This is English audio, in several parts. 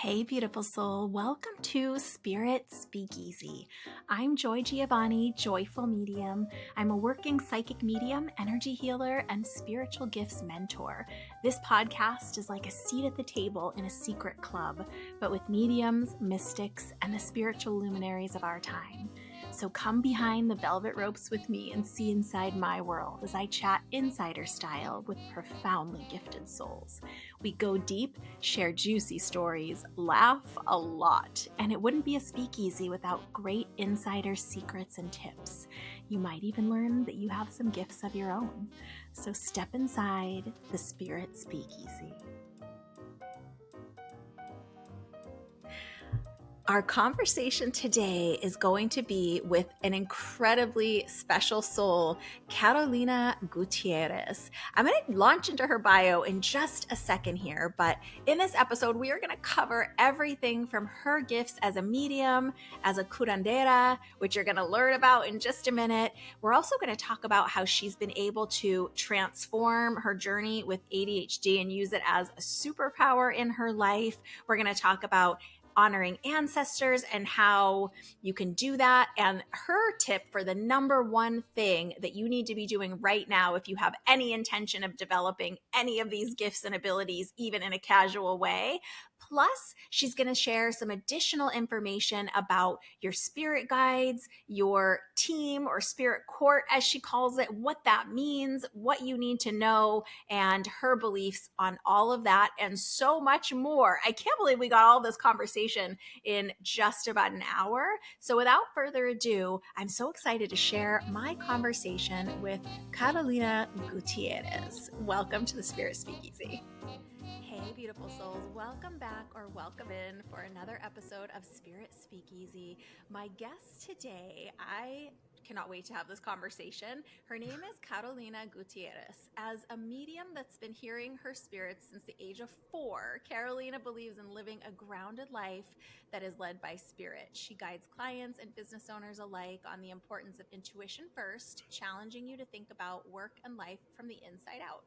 Hey, beautiful soul. Welcome to Spirit Speakeasy. I'm Joy Giovanni, Joyful Medium. I'm a working psychic medium, energy healer, and spiritual gifts mentor. This podcast is like a seat at the table in a secret club, but with mediums, mystics, and the spiritual luminaries of our time. So come behind the velvet ropes with me and see inside my world as I chat insider style with profoundly gifted souls. We go deep, share juicy stories, laugh a lot, and it wouldn't be a speakeasy without great insider secrets and tips. You might even learn that you have some gifts of your own. So step inside the Spirit Speakeasy. Our conversation today is going to be with an incredibly special soul, Carolina Gutierrez. I'm going to launch into her bio in just a second here, but in this episode, we are going to cover everything from her gifts as a medium, as a curandera, which you're going to learn about in just a minute. We're also going to talk about how she's been able to transform her journey with ADHD and use it as a superpower in her life. We're going to talk about honoring ancestors and how you can do that. And her tip for the number one thing that you need to be doing right now, if you have any intention of developing any of these gifts and abilities, even in a casual way. Plus, she's going to share some additional information about your spirit guides, your team or spirit court, as she calls it, what that means, what you need to know, and her beliefs on all of that and so much more. I can't believe we got all this conversation in just about an hour. So without further ado, I'm so excited to share my conversation with Carolina Gutierrez. Welcome to the Spirit Speakeasy. Hey, beautiful souls. Welcome back or welcome in for another episode of Spirit Speakeasy. My guest today, I cannot wait to have this conversation. Her name is Carolina Gutierrez. As a medium that's been hearing her spirits since the age of 4, Carolina believes in living a grounded life that is led by spirit. She guides clients and business owners alike on the importance of intuition first, challenging you to think about work and life from the inside out.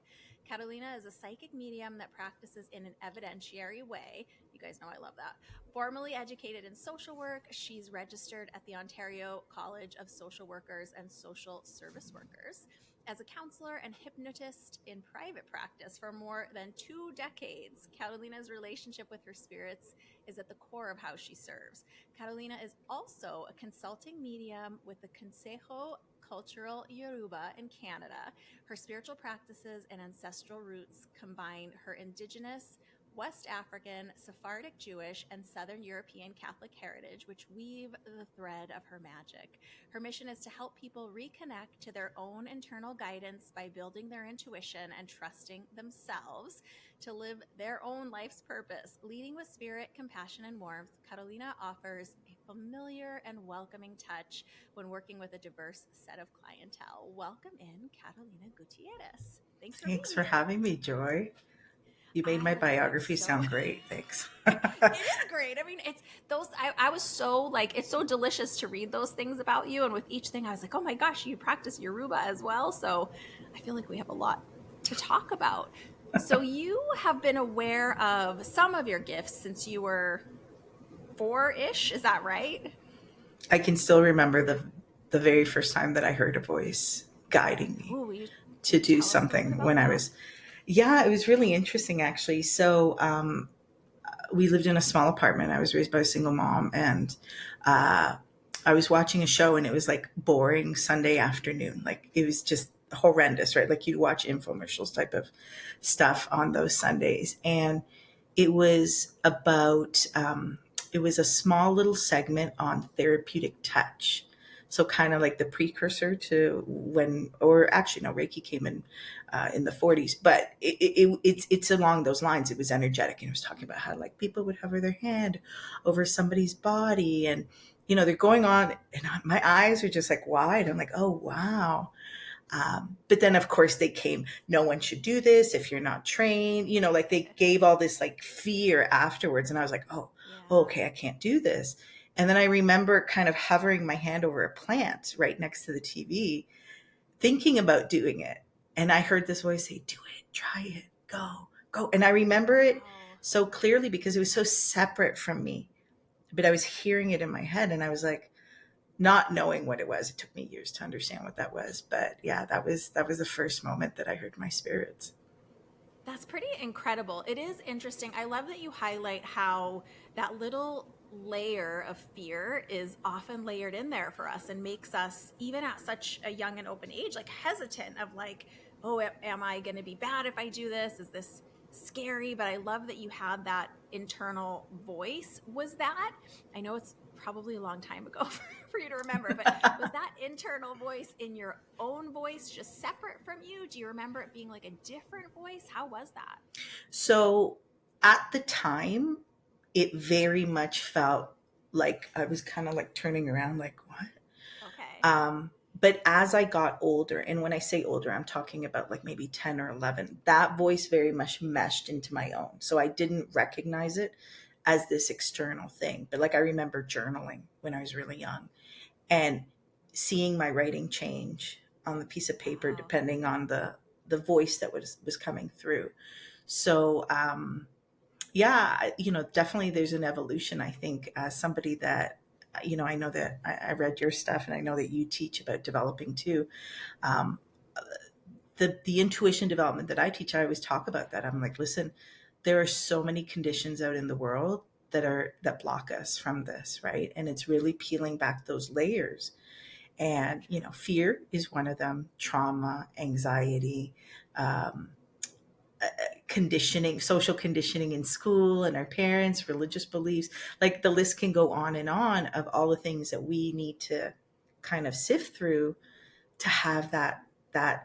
Carolina is a psychic medium that practices in an evidentiary way. You guys know I love that. Formally educated in social work, she's registered at the Ontario College of Social Workers and Social Service Workers. As a counselor and hypnotist in private practice for more than 2 decades, Carolina's relationship with her spirits is at the core of how she serves. Carolina is also a consulting medium with the Consejo Cultural Yoruba in Canada. Her spiritual practices and ancestral roots combine her Indigenous, West African, Sephardic Jewish, and Southern European Catholic heritage, which weave the thread of her magic. Her mission is to help people reconnect to their own internal guidance by building their intuition and trusting themselves to live their own life's purpose. Leading with spirit, compassion, and warmth, Carolina offers a familiar and welcoming touch when working with a diverse set of clientele. Welcome in, Carolina Gutierrez. Thanks Thanks for for being here. having me, Joy. You made my biography sound great. Thanks. It is great. I mean, it's those, I was so like, it's so delicious to read those things about you. And with each thing, I was like, oh my gosh, you practice Yoruba as well. So I feel like we have a lot to talk about. So you have been aware of some of your gifts since you were 4-ish. Is that right? I can still remember the very first time that I heard a voice guiding me to do something when I was, it was really interesting actually. So we lived in a small apartment. I was raised by a single mom, and I was watching a show, and it was like boring Sunday afternoon. Like it was just horrendous, right? Like you'd watch infomercials type of stuff on those Sundays. And it was about, it was a small little segment on therapeutic touch. So kind of like the precursor to when, or actually no, Reiki came in the 40s, but it's along those lines. It was energetic, and it was talking about how like people would hover their hand over somebody's body, and they're going on, and my eyes are just like wide. I'm like, oh wow. But then of course they came, no one should do this if you're not trained, like they gave all this like fear afterwards, and I was like, oh, okay, I can't do this. And then I remember kind of hovering my hand over a plant right next to the TV, thinking about doing it. And I heard this voice say, do it, try it, go. And I remember it so clearly because it was so separate from me. But I was hearing it in my head, and I was like, not knowing what it was. It took me years to understand what that was. But yeah, that was the first moment that I heard my spirits. That's pretty incredible. It is interesting. I love that you highlight how that little layer of fear is often layered in there for us and makes us, even at such a young and open age, like hesitant of like, oh, am I going to be bad if I do this? Is this scary? But I love that you had that internal voice. Was that, I know it's probably a long time ago for you to remember, but was that internal voice in your own voice just separate from you? Do you remember it being like a different voice? How was that? So at the time, it very much felt like I was kind of like turning around, like, what? Okay. But as I got older, and when I say older, I'm talking about like maybe 10 or 11, that voice very much meshed into my own. So I didn't recognize it as this external thing. But like I remember journaling when I was really young and seeing my writing change on the piece of paper, Wow. depending on the voice that was coming through. So, yeah, definitely there's an evolution, I think, as somebody that, I know that I read your stuff and I know that you teach about developing too. Um, the intuition development that I teach, I always talk about that. I'm like, listen, there are so many conditions out in the world that block us from this, right? And it's really peeling back those layers. And, fear is one of them, trauma, anxiety, um, conditioning, social conditioning in school and our parents, religious beliefs. Like the list can go on of all the things that we need to kind of sift through to have that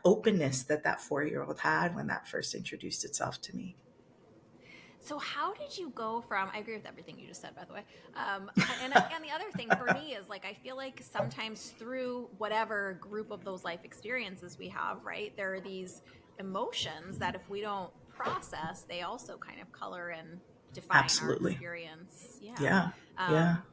openness that 4-year-old had when that first introduced itself to me. So how did you go from? I agree with everything you just said, by the way. And the other thing for me is like I feel like sometimes through whatever group of those life experiences we have, right? There are these emotions that if we don't process, they also kind of color and define our Absolutely. experience. Yeah. Yeah. Yeah. Um,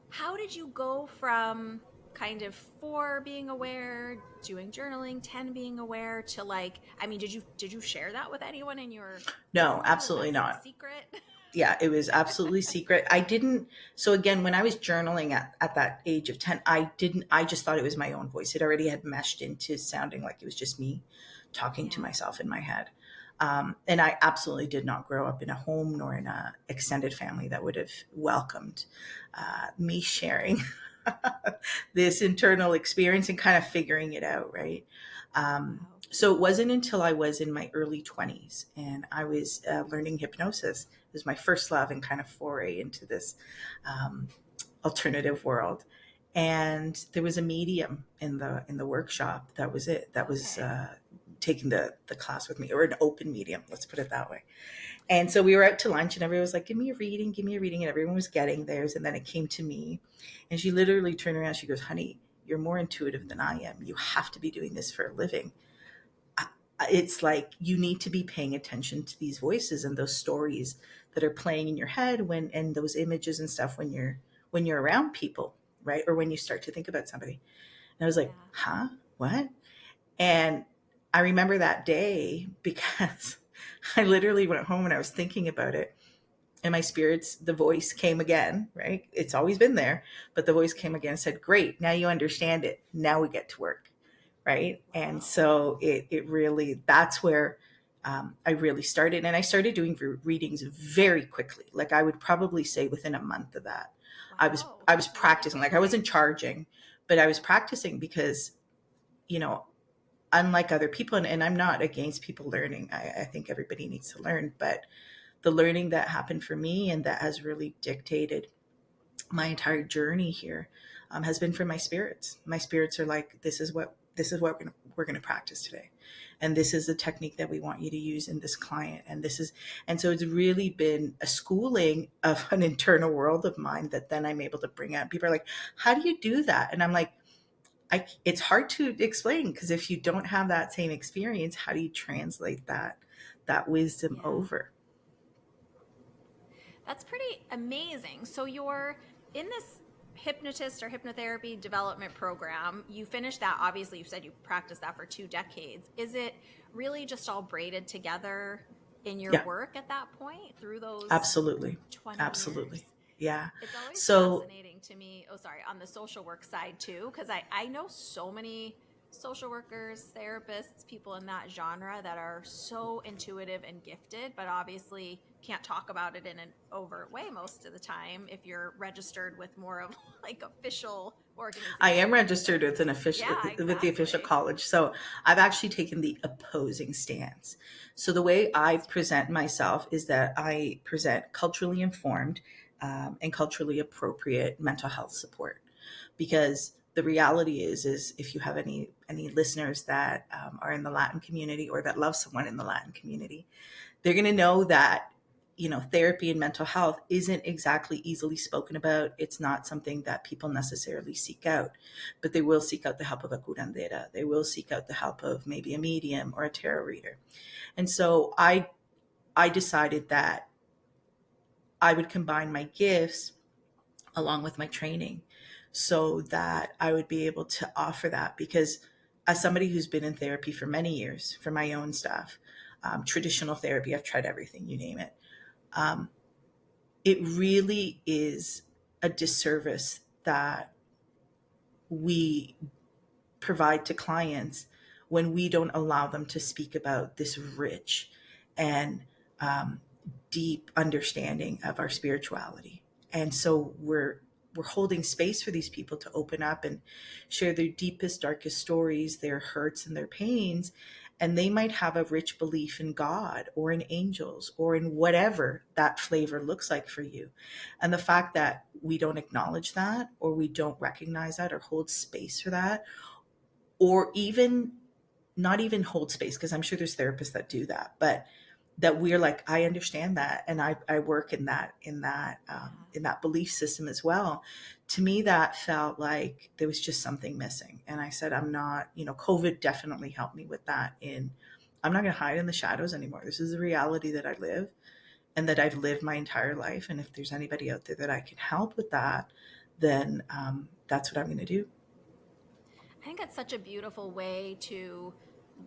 how did you go from kind of 4 being aware, doing journaling, 10 being aware to like, I mean, did you share that with anyone in your No, family? Was absolutely that a not. secret? Yeah, it was absolutely secret. I didn't. So again, when I was journaling at that age of 10, I just thought it was my own voice. It already had meshed into sounding like it was just me talking to Yeah. myself in my head. And I absolutely did not grow up in a home nor in a extended family that would have welcomed me sharing this internal experience and kind of figuring it out, right? Wow. So it wasn't until I was in my early 20s and I was learning hypnosis. It was my first love and kind of foray into this um, alternative world. And there was a medium in the workshop. That was it. That was Okay. taking the class with me, or an open medium. Let's put it that way. And so we were out to lunch, and everyone was like, "Give me a reading, give me a reading," and everyone was getting theirs. And then it came to me, and she literally turned around. She goes, "Honey, you're more intuitive than I am. You have to be doing this for a living." It's like you need to be paying attention to these voices and those stories that are playing in your head and those images and stuff when you're around people, right? Or when you start to think about somebody. And I was like, Yeah. huh? What? And I remember that day because I literally went home and I was thinking about it. And my spirits, the voice came again, right? It's always been there, but the voice came again and said, "Great, now you understand it. Now we get to work." Right. And Wow. so it really, that's where I really started. And I started doing readings very quickly. Like I would probably say within a month of that, I was, Wow. I was Really practicing. Like I quickly. wasn't charging, but I was practicing because, you know, unlike other people, and I'm not against people learning. I think everybody needs to learn, but the learning that happened for me and that has really dictated my entire journey here has been from my spirits. My spirits are like, this is what we're gonna practice today, and this is the technique that we want you to use in this client, and so it's really been a schooling of an internal world of mine that then I'm able to bring out. People are like, "How do you do that?" And I'm like, it's hard to explain because if you don't have that same experience, how do you translate that wisdom Yeah. over? That's pretty amazing. So you're in this hypnotist or hypnotherapy development program. You finished that. Obviously, you said you practiced that for 2 decades. Is it really just all braided together in your Yeah, work at that point through those absolutely. 20 Absolutely. years? Yeah. It's always So fascinating to me. Oh, sorry, on the social work side too, because I know so many social workers, therapists, people in that genre that are so intuitive and gifted, but obviously can't talk about it in an overt way most of the time if you're registered with more of like official I am organizations and registered with an things. official Yeah, with the official exactly. college. So I've actually taken the opposing stance. So the way I Interesting. present myself is that I present culturally informed and culturally appropriate mental health support, because the reality is if you have any listeners that are in the Latin community or that love someone in the Latin community, they're going to know that therapy and mental health isn't exactly easily spoken about. It's not something that people necessarily seek out, but they will seek out the help of a curandera. They will seek out the help of maybe a medium or a tarot reader. And so I decided that I would combine my gifts along with my training so that I would be able to offer that, because as somebody who's been in therapy for many years for my own stuff, traditional therapy, I've tried everything, you name it. Um, it really is a disservice that we provide to clients when we don't allow them to speak about this rich and um, deep understanding of our spirituality. And so we're holding space for these people to open up and share their deepest, darkest stories, their hurts and their pains. And they might have a rich belief in God or in angels or in whatever that flavor looks like for you. And the fact that we don't acknowledge that, or we don't recognize that, or hold space for that, or even not even hold space, because I'm sure there's therapists that do that, but that we're like, I understand that, and I work Yeah. in that belief system as well. To me, that felt like there was just something missing, and I said, I'm not, COVID definitely helped me with that. I'm not going to hide in the shadows anymore. This is the reality that I live and that I've lived my entire life, and if there's anybody out there that I can help with that, then that's what I'm going to do. I think it's such a beautiful way to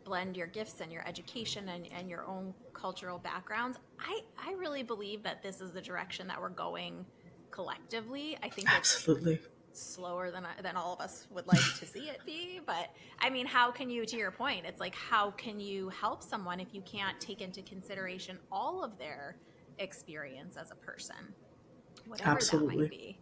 blend your gifts and your education and your own cultural backgrounds. I really believe that this is the direction that we're going collectively. I think it's Absolutely. slower than all of us would like to see it be, but I mean, how can you, to your point, it's like, how can you help someone if you can't take into consideration all of their experience as a person, whatever that might Absolutely. be?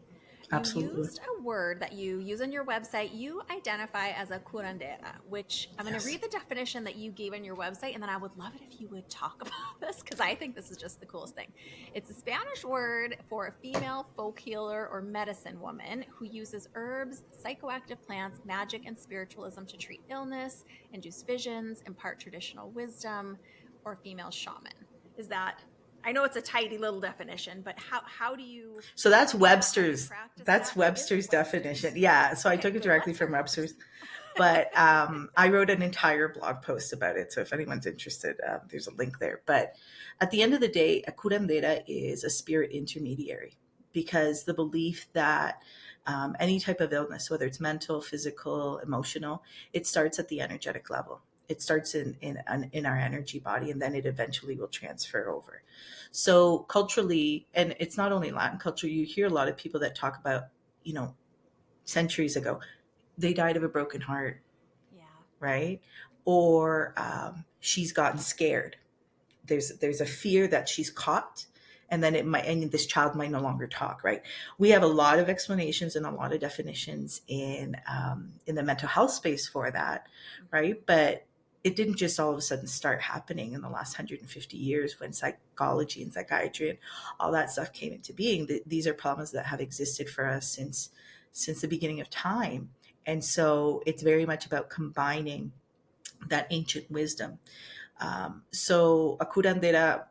You Absolutely. used a word that you use on your website. You identify as a curandera, which I'm going to Yes. read the definition that you gave on your website, and then I would love it if you would talk about this because I think this is just the coolest thing. It's a Spanish word for a female folk healer or medicine woman who uses herbs, psychoactive plants, magic, and spiritualism to treat illness, induce visions, impart traditional wisdom, or female shaman. Is that, I know it's a tidy little definition, but how do you So that's do that? How do you Webster's. practice That's that? Is it Webster's definition. Webster's? Yeah. So I Okay, took it good. directly Let's from hear Webster's. Webster's, but I wrote an entire blog post about it. So if anyone's interested, there's a link there. But at the end of the day, a curandera is a spirit intermediary, because the belief that any type of illness, whether it's mental, physical, emotional, it starts at the energetic level. It starts in our energy body, and then it eventually will transfer over. So culturally, and it's not only Latin culture, you hear a lot of people that talk about, you know, centuries ago, they died of a broken heart, Yeah. right? Or she's gotten scared. There's a fear that she's caught, and then it might, and this child might no longer talk, right? We have a lot of explanations and a lot of definitions in the mental health space for that, Mm-hmm. right? But it didn't just all of a sudden start happening in the last 150 years when psychology and psychiatry and all that stuff came into being. These are problems that have existed for us since the beginning of time. And so it's very much about combining that ancient wisdom. So a curandera,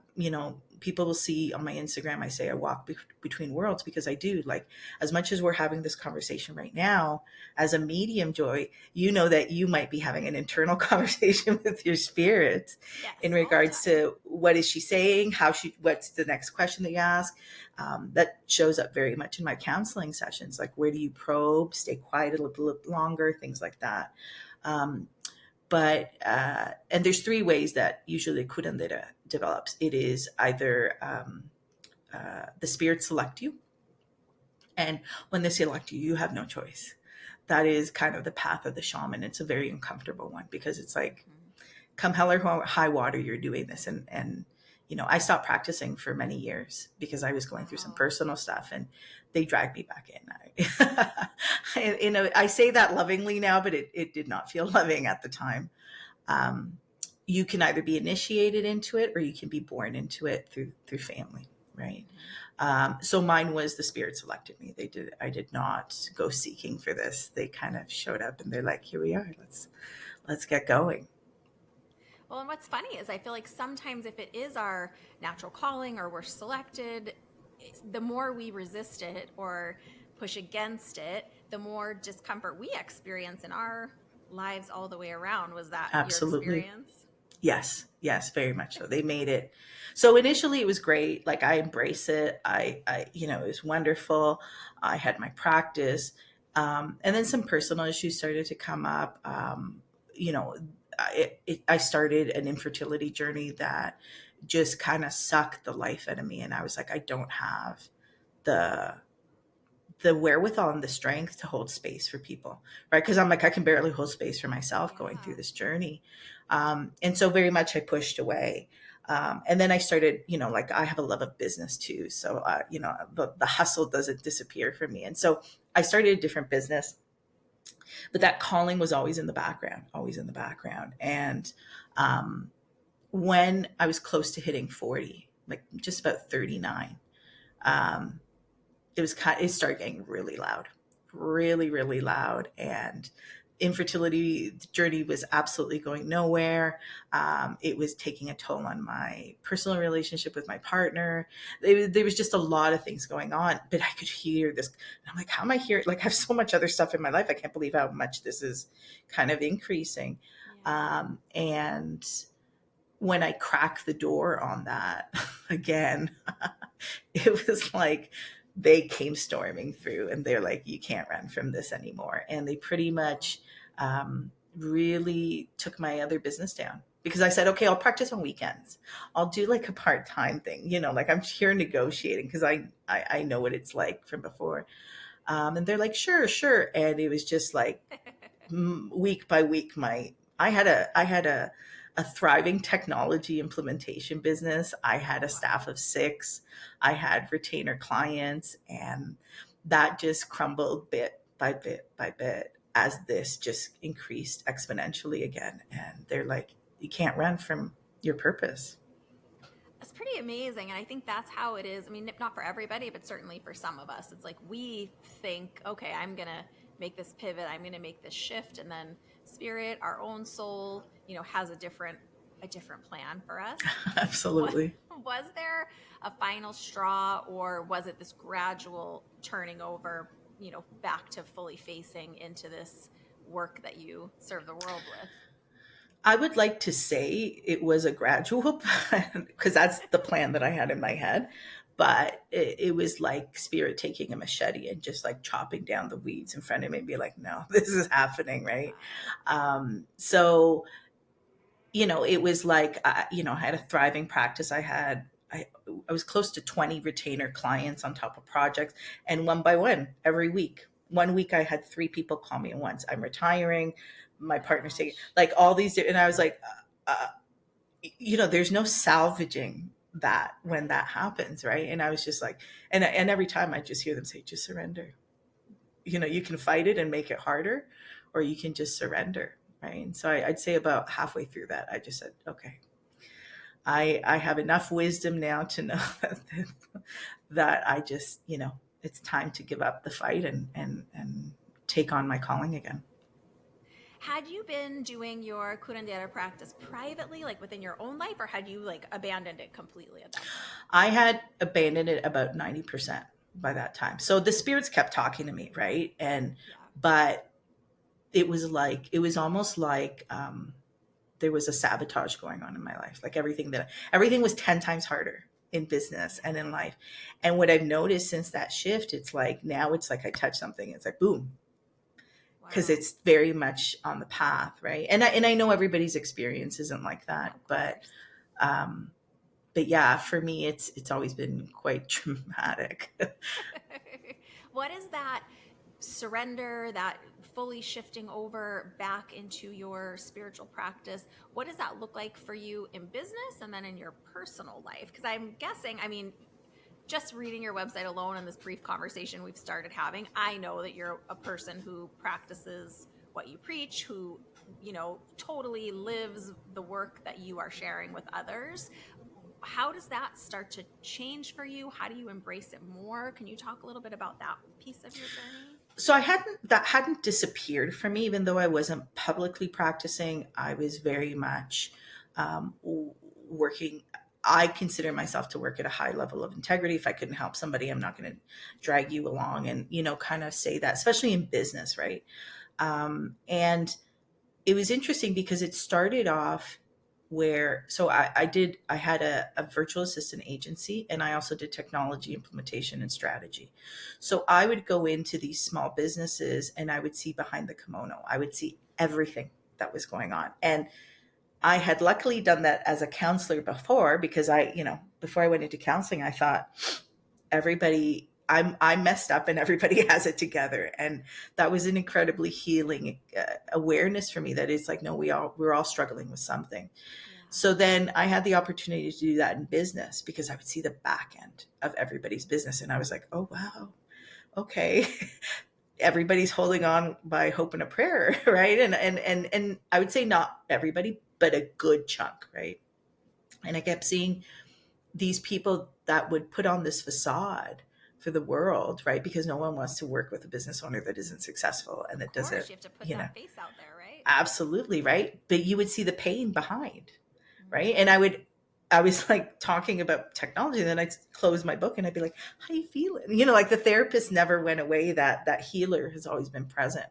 people will see on my Instagram, I say I walk between worlds, because I do. Like, as much as we're having this conversation right now, as a medium, Joy, you know that you might be having an internal conversation with your spirit in Yes, all the regards time. to what is she saying, what's the next question that you ask. That shows up very much in my counseling sessions. Like, where do you probe, stay quiet a little bit longer, things like that. Um, But and there's three ways that usually curandera develops. It is either the spirits select you, and when they select you, you have no choice. That is kind of the path of the shaman. It's a very uncomfortable one because it's like, come hell or high water, you're doing this. And I stopped practicing for many years because I was going through some personal stuff, and they dragged me back in. I say that lovingly now, but it did not feel loving at the time. You can either be initiated into it, or you can be born into it through family, right? So mine was the spirit selected me. I did not go seeking for this. They kind of showed up, and they're like, here we are. Let's get going. Well, and what's funny is I feel like sometimes if it is our natural calling or we're selected, the more we resist it or push against it, the more discomfort we experience in our lives all the way around. Was that your Absolutely. experience? Yes, very much so. They made it. So initially it was great. Like, I embrace it. It was wonderful. I had my practice. And then some personal issues started to come up. I started an infertility journey that just kind of sucked the life out of me. And I was like, I don't have the wherewithal and the strength to hold space for people, right? Because I'm like, I can barely hold space for myself going through this journey. And so very much I pushed away. And then I started, like, I have a love of business too. So, the hustle doesn't disappear from me. And so I started a different business, but that calling was always in the background, always in the background. And when I was close to hitting 40, like just about 39, it started getting really loud, really, really loud. And infertility journey was absolutely going nowhere. It was taking a toll on my personal relationship with my partner. There was just a lot of things going on, but I could hear this. And I'm like, how am I here? Like, I have so much other stuff in my life. I can't believe how much this is kind of increasing. And when I cracked the door on that again, it was like they came storming through, and they're like, you can't run from this anymore. And they pretty much really took my other business down, because I said, okay, I'll practice on weekends. I'll do like a part-time thing, like I'm here negotiating, because I know what it's like from before. And they're like, sure. And it was just like week by week, I had a thriving technology implementation business. I had a staff of 6. I had retainer clients, and that just crumbled bit by bit by bit as this just increased exponentially again. And they're like, you can't run from your purpose. It's pretty amazing. And I think that's how it is. I mean, not for everybody, but certainly for some of us. It's like we think, okay, I'm going to make this pivot. I'm going to make this shift. And then spirit, our own soul, has a different plan for us. Absolutely. Was there a final straw, or was it this gradual turning over, back to fully facing into this work that you serve the world with? I would like to say it was a gradual plan, because that's the plan that I had in my head. But it was like spirit taking a machete and just like chopping down the weeds in front of me and be like, no, this is happening, right? So, it was like, I had a thriving practice. I was close to 20 retainer clients on top of projects. And one by one, every week, 1 week, I had 3 people call me at once. I'm retiring. My partner's taking, like, all these. And I was like, there's no salvaging that when that happens, right? And I was just like, and every time I just hear them say, just surrender. You can fight it and make it harder, or you can just surrender, right? And so I'd say about halfway through that, I just said, okay, I have enough wisdom now to know that I just, it's time to give up the fight and take on my calling again. Had you been doing your curandera practice privately, like within your own life, or had you like abandoned it completely at that point? I had abandoned it about 90% by that time. So the spirits kept talking to me, right? But it was almost like there was a sabotage going on in my life. Like everything was 10 times harder in business and in life. And what I've noticed since that shift, it's like, now it's like I touch something, it's like, boom. because it's very much on the path, right? And I know everybody's experience isn't like that, but yeah, for me, it's always been quite traumatic. What is that surrender, that fully shifting over back into your spiritual practice? What does that look like for you in business and then in your personal life? Because I'm guessing, I mean, just reading your website alone and this brief conversation we've started having, I know that you're a person who practices what you preach, who, totally lives the work that you are sharing with others. How does that start to change for you? How do you embrace it more? Can you talk a little bit about that piece of your journey? So that hadn't disappeared from me, even though I wasn't publicly practicing. I was very much working. I consider myself to work at a high level of integrity. If I couldn't help somebody, I'm not going to drag you along and, kind of say that, especially in business, right? And it was interesting because it started off where, so I had a virtual assistant agency, and I also did technology implementation and strategy. So I would go into these small businesses and I would see behind the kimono. I would see everything that was going on. And I had luckily done that as a counselor before, because before I went into counseling, I thought, I'm messed up and everybody has it together. And that was an incredibly healing awareness for me, that it's like, no, we're all struggling with something. Yeah. So then I had the opportunity to do that in business, because I would see the back end of everybody's business. And I was like, oh, wow. Okay. Everybody's holding on by hope and a prayer. Right. And I would say not everybody, but a good chunk. Right. And I kept seeing these people that would put on this facade for the world, right? Because no one wants to work with a business owner that isn't successful and that doesn't. You have to put that face out there, right? Absolutely, right? But you would see the pain behind, right? And I was like talking about technology, and then I'd close my book and I'd be like, how you feeling? Like the therapist never went away. That healer has always been present.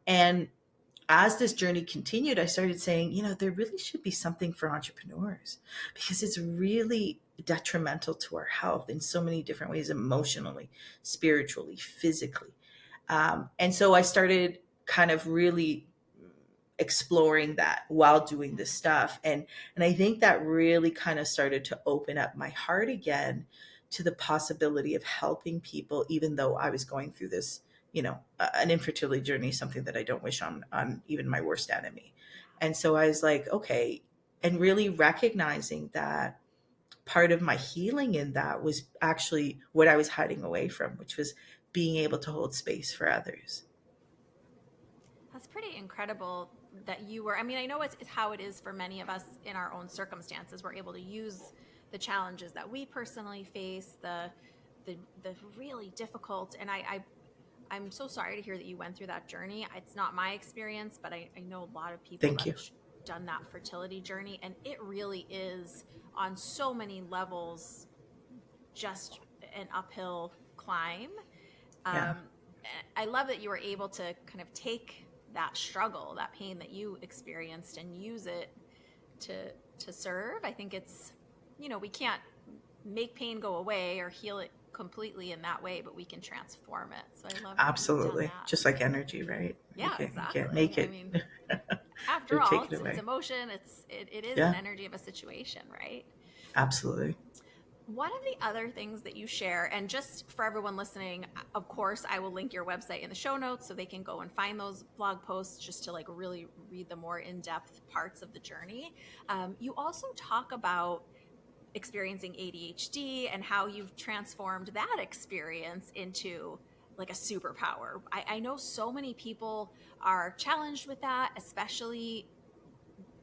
And as this journey continued, I started saying, there really should be something for entrepreneurs, because it's really detrimental to our health in so many different ways, emotionally, spiritually, physically. And so I started kind of really exploring that while doing this stuff. And I think that really kind of started to open up my heart again to the possibility of helping people, even though I was going through this, an infertility journey, something that I don't wish on even my worst enemy. And so I was like, okay, and really recognizing that part of my healing in that was actually what I was hiding away from, which was being able to hold space for others. That's pretty incredible that you were, I mean, I know it's how it is for many of us in our own circumstances. We're able to use the challenges that we personally face, the really difficult, and I'm so sorry to hear that you went through that journey. It's not my experience, but I know a lot of people that have done that fertility journey, and it really is on so many levels just an uphill climb. Yeah. I love that you were able to kind of take that struggle, that pain that you experienced, and use it to serve. I think it's, we can't make pain go away or heal it completely in that way, but we can transform it. So I love absolutely, just like energy, right? Yeah, exactly. You can't make it. I mean, after all, it's emotion. It is an energy of a situation, right? Absolutely. One of the other things that you share, and just for everyone listening, of course, I will link your website in the show notes so they can go and find those blog posts just to like really read the more in-depth parts of the journey. You also talk about experiencing ADHD and how you've transformed that experience into like a superpower. I know so many people are challenged with that, especially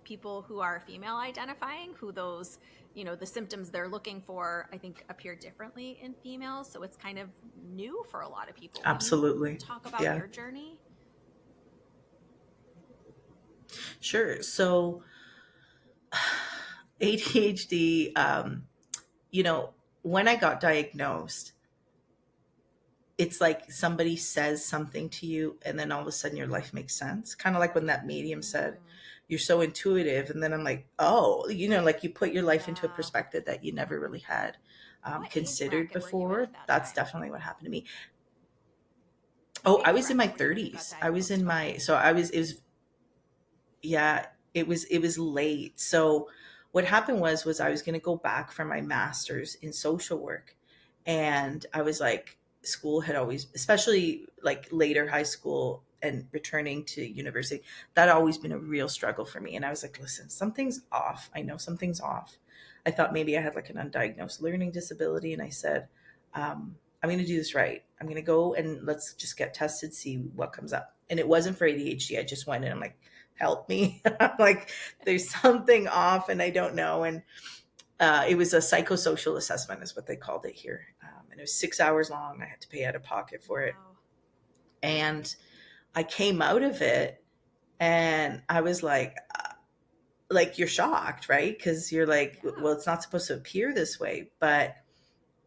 people who are female identifying, who those, the symptoms they're looking for, I think appear differently in females. So it's kind of new for a lot of people. Absolutely. Can you talk about your journey? Sure. So ADHD, when I got diagnosed, it's like somebody says something to you and then all of a sudden your life makes sense. Kind of like when that medium said, you're so intuitive. And then I'm like, oh, like you put your life into a perspective that you never really had considered before. That's definitely what happened to me. Oh, I was in incorrect my when you got 30s. I was diagnosed? in my, Okay. so I was, it was, yeah, it was late. So what happened was I was going to go back for my master's in social work. And I was like, school had always, especially like later high school and returning to university, that had always been a real struggle for me. And I was like, listen, something's off. I know something's off. I thought maybe I had like an undiagnosed learning disability. And I said, I'm going to do this right. I'm going to go and let's just get tested, see what comes up. And it wasn't for ADHD. I just went in. I'm like, help me. Like, there's something off and I don't know. And it was a psychosocial assessment, is what they called it here. And it was 6 hours long. I had to pay out of pocket for it. Wow. And I came out of it and I was like, you're shocked, right? Because you're like, Yeah. well, it's not supposed to appear this way. But,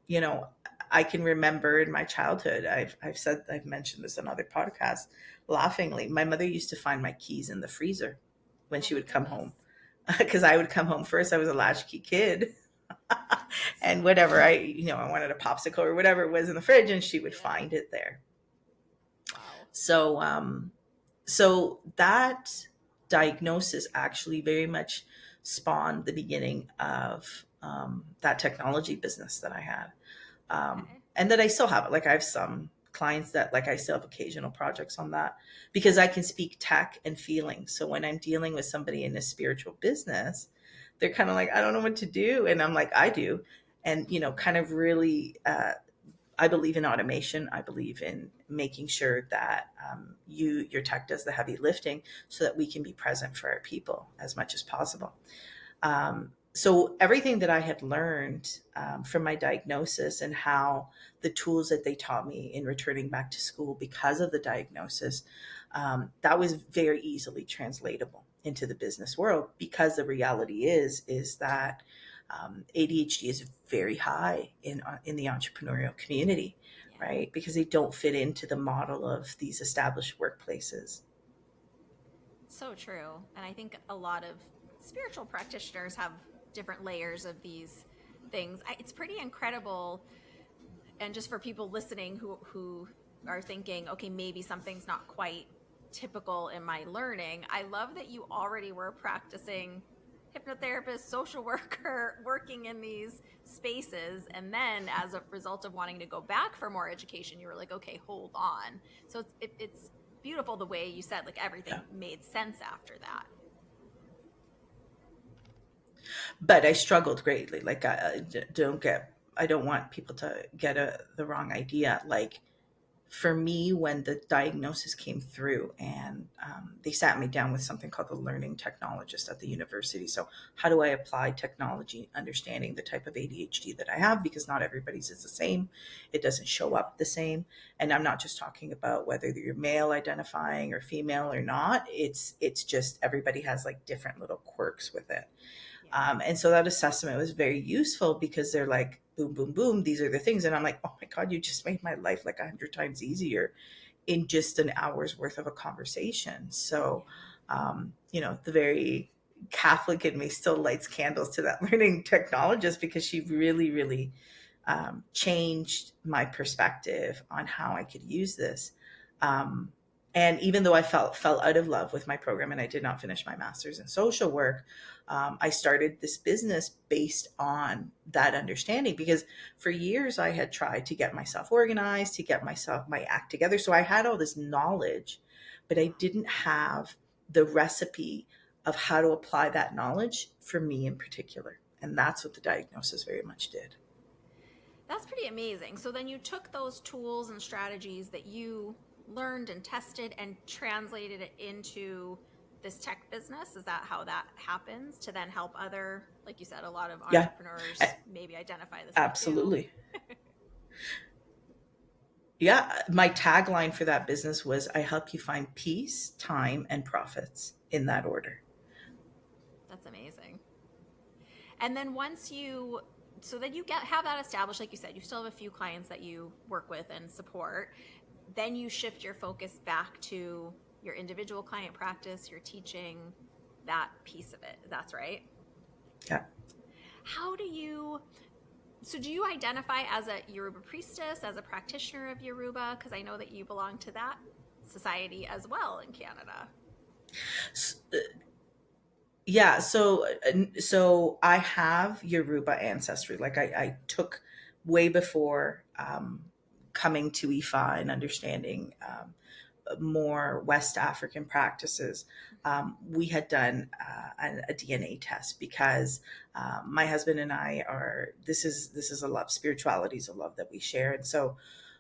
you know, I can remember in my childhood, I've mentioned this on other podcasts, laughingly, my mother used to find my keys in the freezer when Oh she my would come goodness. home. Because I would come home first. I was a latchkey kid. And So whatever funny. I wanted a popsicle or whatever it was in the fridge, and she would Yeah. find it there. Wow. So that diagnosis actually very much spawned the beginning of that technology business that I had, Okay. and that I still have. Like, I have some clients that, like, I still have occasional projects on that because I can speak tech and feeling. So when I'm dealing with somebody in a spiritual business, they're kind of like, I don't know what to do, and I'm like, I do. And kind of really, I believe in automation. I believe in making sure that your tech does the heavy lifting so that we can be present for our people as much as possible. So everything that I had learned from my diagnosis and how the tools that they taught me in returning back to school because of the diagnosis, that was very easily translatable into the business world, because the reality is that ADHD is very high in the entrepreneurial community, Yeah. right? Because they don't fit into the model of these established workplaces. So true. And I think a lot of spiritual practitioners have different layers of these things. It's pretty incredible. And just for people listening who are thinking, okay, maybe something's not quite typical in my learning, I love that you already were practicing hypnotherapist, social worker, working in these spaces. And then as a result of wanting to go back for more education, you were like, okay, hold on. So it's beautiful the way you said, like, Yeah. everything made sense after that. But I struggled greatly. Like, I don't want people to get the wrong idea. Like, for me, when the diagnosis came through, and they sat me down with something called the learning technologist at the university. So how do I apply technology, understanding the type of ADHD that I have, because not everybody's is the same. It doesn't show up the same. And I'm not just talking about whether you're male identifying or female or not. It's just everybody has like different little quirks with it. Yeah. And so that assessment was very useful because they're like, boom, boom, boom, these are the things. And I'm like, oh my God, you just made my life like 100 times easier in just an hour's worth of a conversation. So, Yeah. the very Catholic in me still lights candles to that learning technologist, because she really, really changed my perspective on how I could use this. Um, and even though I fell out of love with my program and I did not finish my master's in social work, I started this business based on that understanding, because for years I had tried to get myself organized, to get my act together. So I had all this knowledge, but I didn't have the recipe of how to apply that knowledge for me in particular. And that's what the diagnosis very much did. That's pretty amazing. So then you took those tools and strategies that you learned and tested and translated it into this tech business. Is that how that happens, to then help other, like you said, a lot of Yeah, entrepreneurs maybe identify this way too? absolutely. Yeah, my tagline for that business was, I help you find peace, time, and profits in that order. That's amazing. And then once you, so then you get have that established, like you said, you still have a few clients that you work with and support. Then you shift your focus back to your individual client practice, your teaching, that piece of it. That's right. Yeah. How do you So do you identify as a Yoruba priestess, as a practitioner of Yoruba? Because I know that you belong to that society as well in Canada. Yeah, so I have Yoruba ancestry. Like I took way before coming to Ifa and understanding more West African practices. We had done a DNA test because my husband and I are this is a love. Spirituality is a love that we share, and so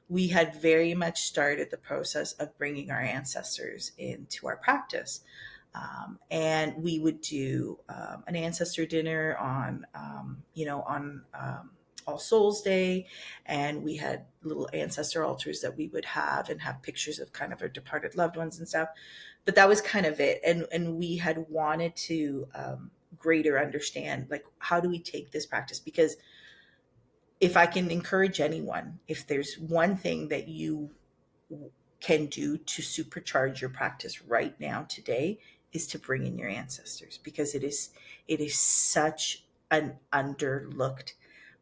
we had very much started the process of bringing our ancestors into our practice. And we would do an ancestor dinner on, All Souls Day, and we had little ancestor altars that we would have and have pictures of kind of our departed loved ones and stuff. But that was kind of it, and we had wanted to greater understand, like, how do we take this practice? Because if I can encourage anyone, if there's one thing that you can do to supercharge your practice right now today, is to bring in your ancestors, because it is such an underlooked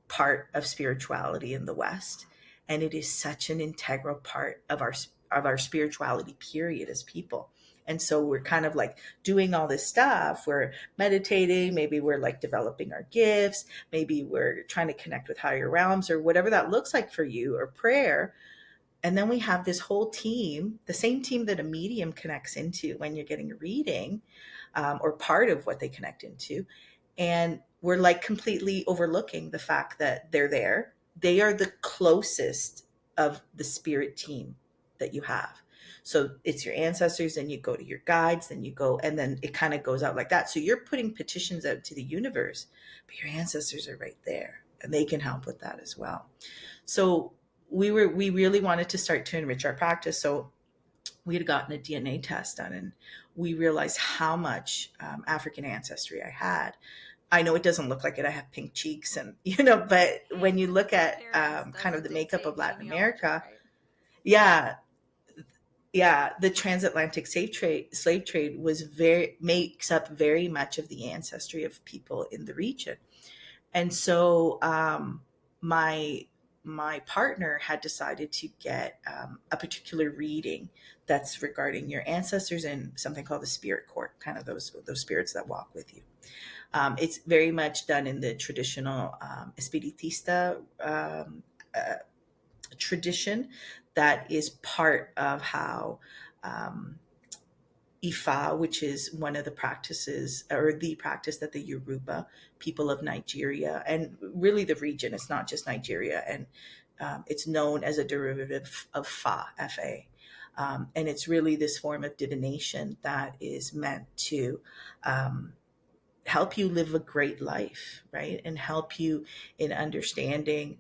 part of spirituality in the West, and it is such an integral part of our spirituality period as people. And so we're kind of like doing all this stuff. We're meditating, maybe we're like developing our gifts, maybe we're trying to connect with higher realms or whatever that looks like for you, or prayer. And then we have this whole team, the same team that a medium connects into when you're getting a reading, or part of what they connect into. And we're like completely overlooking the fact that they're there. They are the closest of the spirit team that you have. So it's your ancestors, and you go to your guides, then you go, and then it kind of goes out like that. So you're putting petitions out to the universe, but your ancestors are right there, and they can help with that as well. So we really wanted to start to enrich our practice. So we had gotten a DNA test done, and we realized how much African ancestry I had. I know it doesn't look like it. I have pink cheeks, and but when you look at kind of the makeup of Latin America, right? yeah, yeah, the transatlantic slave trade was very makes up very much of the ancestry of people in the region. And so my my partner had decided to get a particular reading that's regarding your ancestors and something called the spirit court, kind of those spirits that walk with you. It's very much done in the traditional espiritista tradition. That is part of how Ifa, which is one of the practices, or the practice that the Yoruba people of Nigeria, and really the region, it's not just Nigeria, and it's known as a derivative of Fa. And it's really this form of divination that is meant to help you live a great life, right? And help you in understanding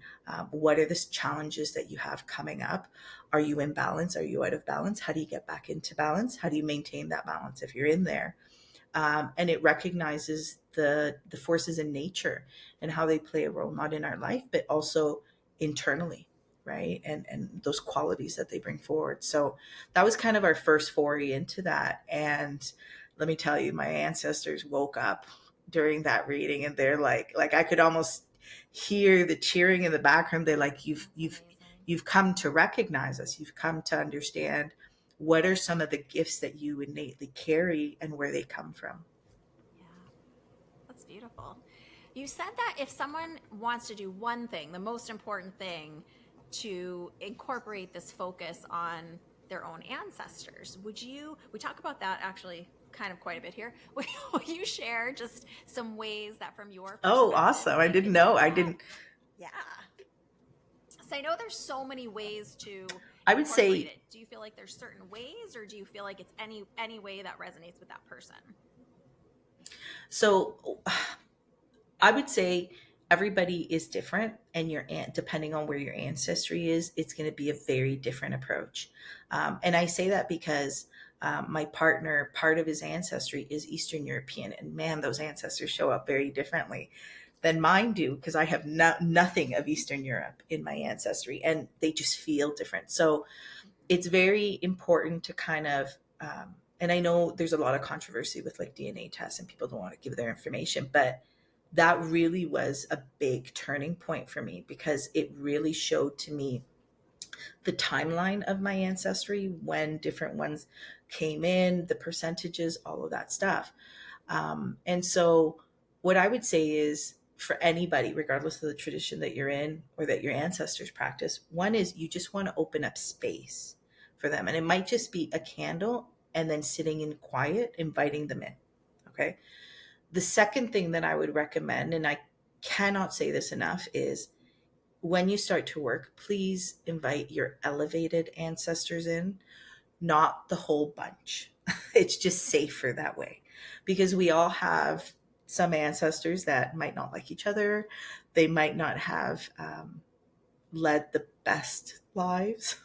what are the challenges that you have coming up. Are you in balance? Are you out of balance? How do you get back into balance? How do you maintain that balance if you're in there? And it recognizes the forces in nature and how they play a role, not in our life, but also internally, right? And those qualities that they bring forward. So that was kind of our first foray into that. And let me tell you, my ancestors woke up during that reading, and they're like I could almost hear the cheering in the background. They're like, you've come to recognize us. You've come to understand what are some of the gifts that you innately carry and where they come from. Yeah, that's beautiful. You said that if someone wants to do one thing, the most important thing to incorporate this focus on their own ancestors, we talk about that actually kind of quite a bit here. Will you share just some ways that from your Oh, perspective awesome. I they didn't can know. do I that? didn't. Yeah. So I know there's so many ways to I would incorporate say, it. Do you feel like there's certain ways, or do you feel like it's any way that resonates with that person? so I would say everybody is different, and depending on where your ancestry is, it's going to be a very different approach. And I say that because my partner, part of his ancestry is Eastern European, and man, those ancestors show up very differently than mine do, because I have nothing of Eastern Europe in my ancestry, and they just feel different. So it's very important to kind of, and I know there's a lot of controversy with like DNA tests, and people don't want to give their information, but that really was a big turning point for me, because it really showed to me the timeline of my ancestry, when different ones came in, the percentages, all of that stuff. And so, what I would say is, for anybody, regardless of the tradition that you're in or that your ancestors practice, one is you just want to open up space for them. And it might just be a candle and then sitting in quiet, inviting them in. Okay. The second thing that I would recommend, and I cannot say this enough, is when you start to work, please invite your elevated ancestors in, not the whole bunch. It's just safer that way, because we all have some ancestors that might not like each other. They might not have led the best lives.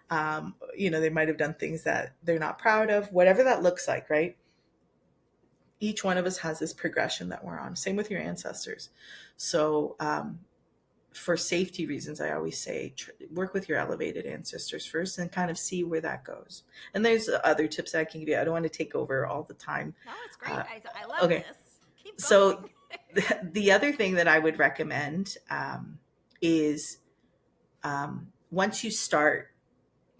They might have done things that they're not proud of, whatever that looks like, right? Each one of us has this progression that we're on. Same with your ancestors. So, for safety reasons, I always say work with your elevated ancestors first and kind of see where that goes. And there's other tips that I can give you. I don't want to take over all the time. No, it's great. I love okay. this. Keep going. So the other thing that I would recommend is once you start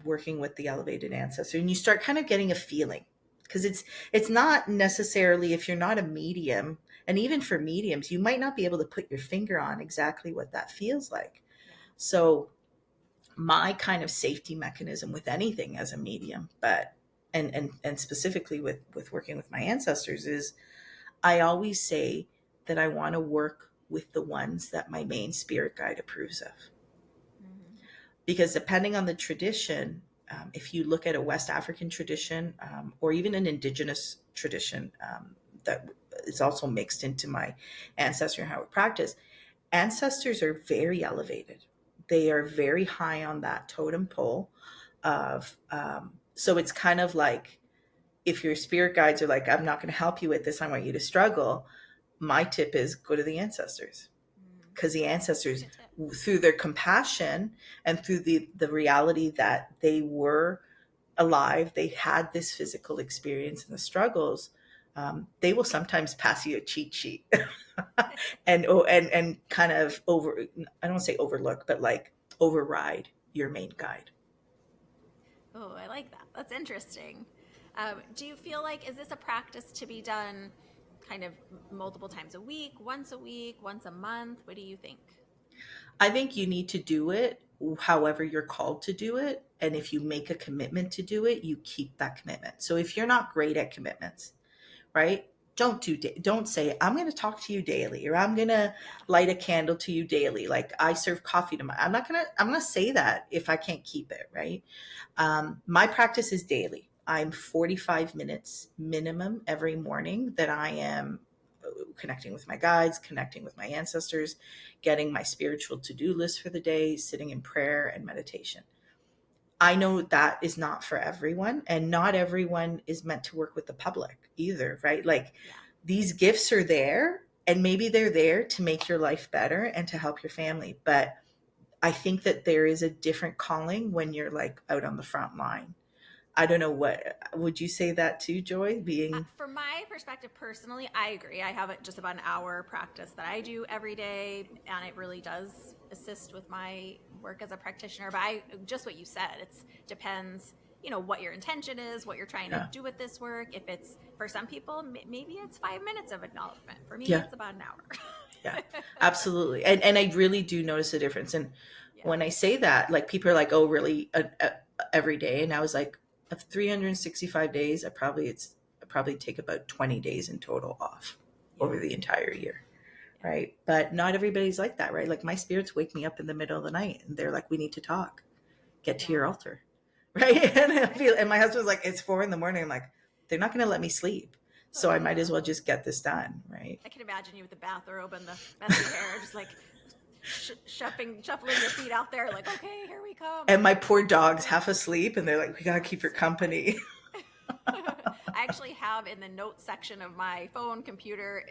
working with the elevated ancestor and you start kind of getting a feeling, because it's not necessarily, if you're not a medium, and even for mediums, you might not be able to put your finger on exactly what that feels like. Yeah. So my kind of safety mechanism with anything as a medium, but and specifically with working with my ancestors, is I always say that I want to work with the ones that my main spirit guide approves of. Mm-hmm. Because depending on the tradition, if you look at a West African tradition, or even an indigenous tradition that is also mixed into my ancestry and how we practice, ancestors are very elevated. They are very high on that totem pole of, so it's kind of like, if your spirit guides are like, I'm not going to help you with this, I want you to struggle, my tip is go to the ancestors. Because the ancestors, through their compassion and through the reality that they were alive, they had this physical experience and the struggles, they will sometimes pass you a cheat sheet and kind of I don't say overlook, but like override your main guide. Oh, I like that. That's interesting. Do you feel like, is this a practice to be done kind of multiple times a week, once a month? What do you think? I think you need to do it however you're called to do it. And if you make a commitment to do it, you keep that commitment. So if you're not great at commitments, right? Don't say, I'm going to talk to you daily, or I'm going to light a candle to you daily. Like, I serve coffee to I'm going to say that if I can't keep it, right? My practice is daily. I'm 45 minutes minimum every morning that I am connecting with my guides, connecting with my ancestors, getting my spiritual to-do list for the day, sitting in prayer and meditation. I know that is not for everyone, and not everyone is meant to work with the public either, right? Like, these gifts are there, and maybe they're there to make your life better and to help your family. But I think that there is a different calling when you're like out on the front line. I don't know, what would you say that too, Joy? From my perspective personally, I agree. I have just about an hour practice that I do every day, and it really does assist with my work as a practitioner. But just what you said, it depends, what your intention is, what you're trying to do with this work. If it's, for some people, maybe it's 5 minutes of acknowledgement. For me, it's about an hour. Yeah, absolutely. And I really do notice a difference. And when I say that, like, people are like, oh, really, every day? And I was like, of 365 days, I probably take about 20 days in total off over the entire year. Right. But not everybody's like that, right? Like, my spirits wake me up in the middle of the night and they're like, we need to talk, get to your altar. Right. And my husband's like, it's 4 a.m. I'm like, they're not going to let me sleep. So I might as well just get this done. Right. I can imagine you with the bathrobe and the messy hair, just like shuffling your feet out there, like, okay, here we come. And my poor dog's half asleep and they're like, we got to keep her company. I actually have in the notes section of my phone computer,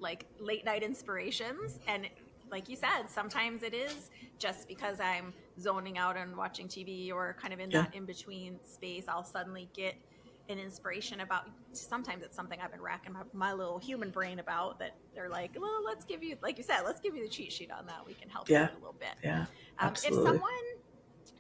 like late night inspirations. And like you said, sometimes it is just because I'm zoning out and watching TV or kind of in that in-between space, I'll suddenly get an inspiration about, sometimes it's something I've been racking my little human brain about, that they're like, well, let's give you, like you said, let's give you the cheat sheet on that. We can help you Yeah. out a little bit. Yeah. If Absolutely. someone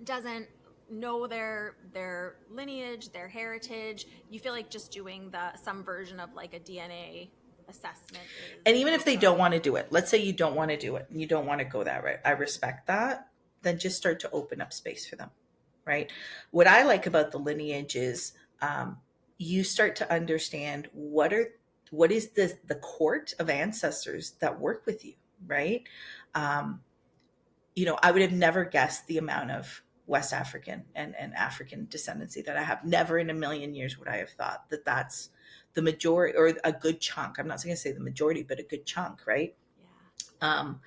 doesn't know their lineage, their heritage, you feel like just doing some version of like a DNA assessment And is even if they okay. don't want to do it, let's say you don't want to do it and you don't want to go that way, I respect that. Then just start to open up space for them, right? What I like about the lineage is you start to understand what is the court of ancestors that work with you, right? Um, I would have never guessed the amount of West African and African descendancy that I have. Never in a million years would I have thought that that's the majority or a good chunk. I'm not going to say the majority, but a good chunk, right? Yeah. Um,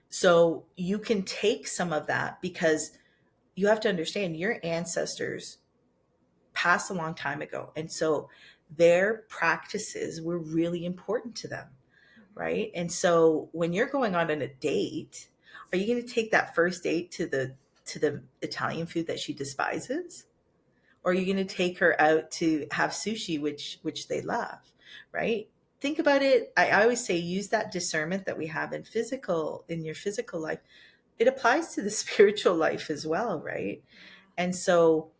so you can take some of that because you have to understand your ancestors passed a long time ago. And so their practices were really important to them, Mm-hmm. right? And so when you're going on a date, are you going to take that first date to the Italian food that she despises? Or are you going to take her out to have sushi, which they love, right? Think about it. I always say use that discernment that we have in your physical life. It applies to the spiritual life as well, right? Yeah. And so,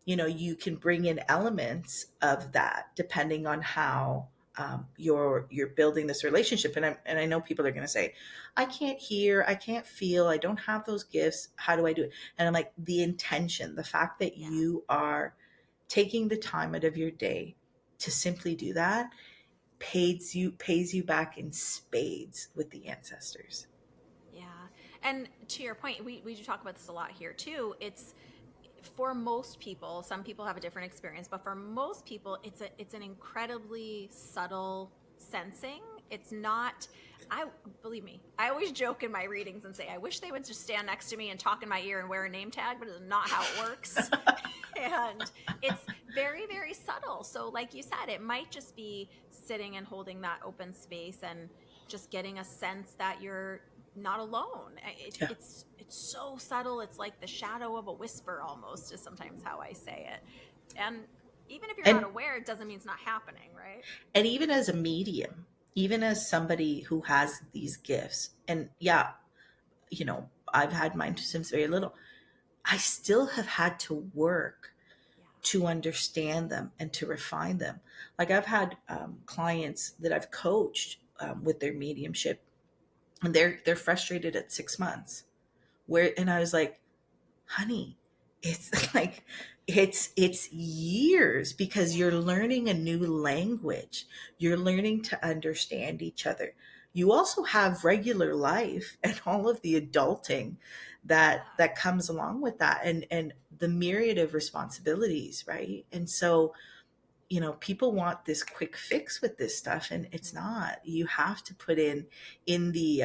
you can bring in elements of that depending on how you're building this relationship. And I know people are going to say, I can't hear, I can't feel, I don't have those gifts. How do I do it? And I'm like, the intention, the fact that Yeah. you are taking the time out of your day to simply do that pays you back in spades with the ancestors. Yeah. And to your point, we do talk about this a lot here too. It's, for most people, some people have a different experience, but for most people, it's an incredibly subtle sensing. It's not, I believe me, I always joke in my readings and say, I wish they would just stand next to me and talk in my ear and wear a name tag, but it's not how it works. And it's very, very subtle. So like you said, it might just be sitting and holding that open space and just getting a sense that you're not alone. Yeah. It's so subtle. It's like the shadow of a whisper, almost, is sometimes how I say it. And even if you're not And aware, it doesn't mean it's not happening, right? and even as a medium, even as somebody who has these gifts, and yeah, I've had mine since very little, I still have had to work Yeah. to understand them and to refine them. Like I've had clients that I've coached with their mediumship, and they're frustrated at 6 months. And I was like, honey, it's like it's years because Yeah. you're learning a new language. You're learning to understand each other. You also have regular life and all of the adulting that Yeah. that comes along with that, and the myriad of responsibilities, right? And so, people want this quick fix with this stuff, and it's Mm-hmm. not. You have to put in the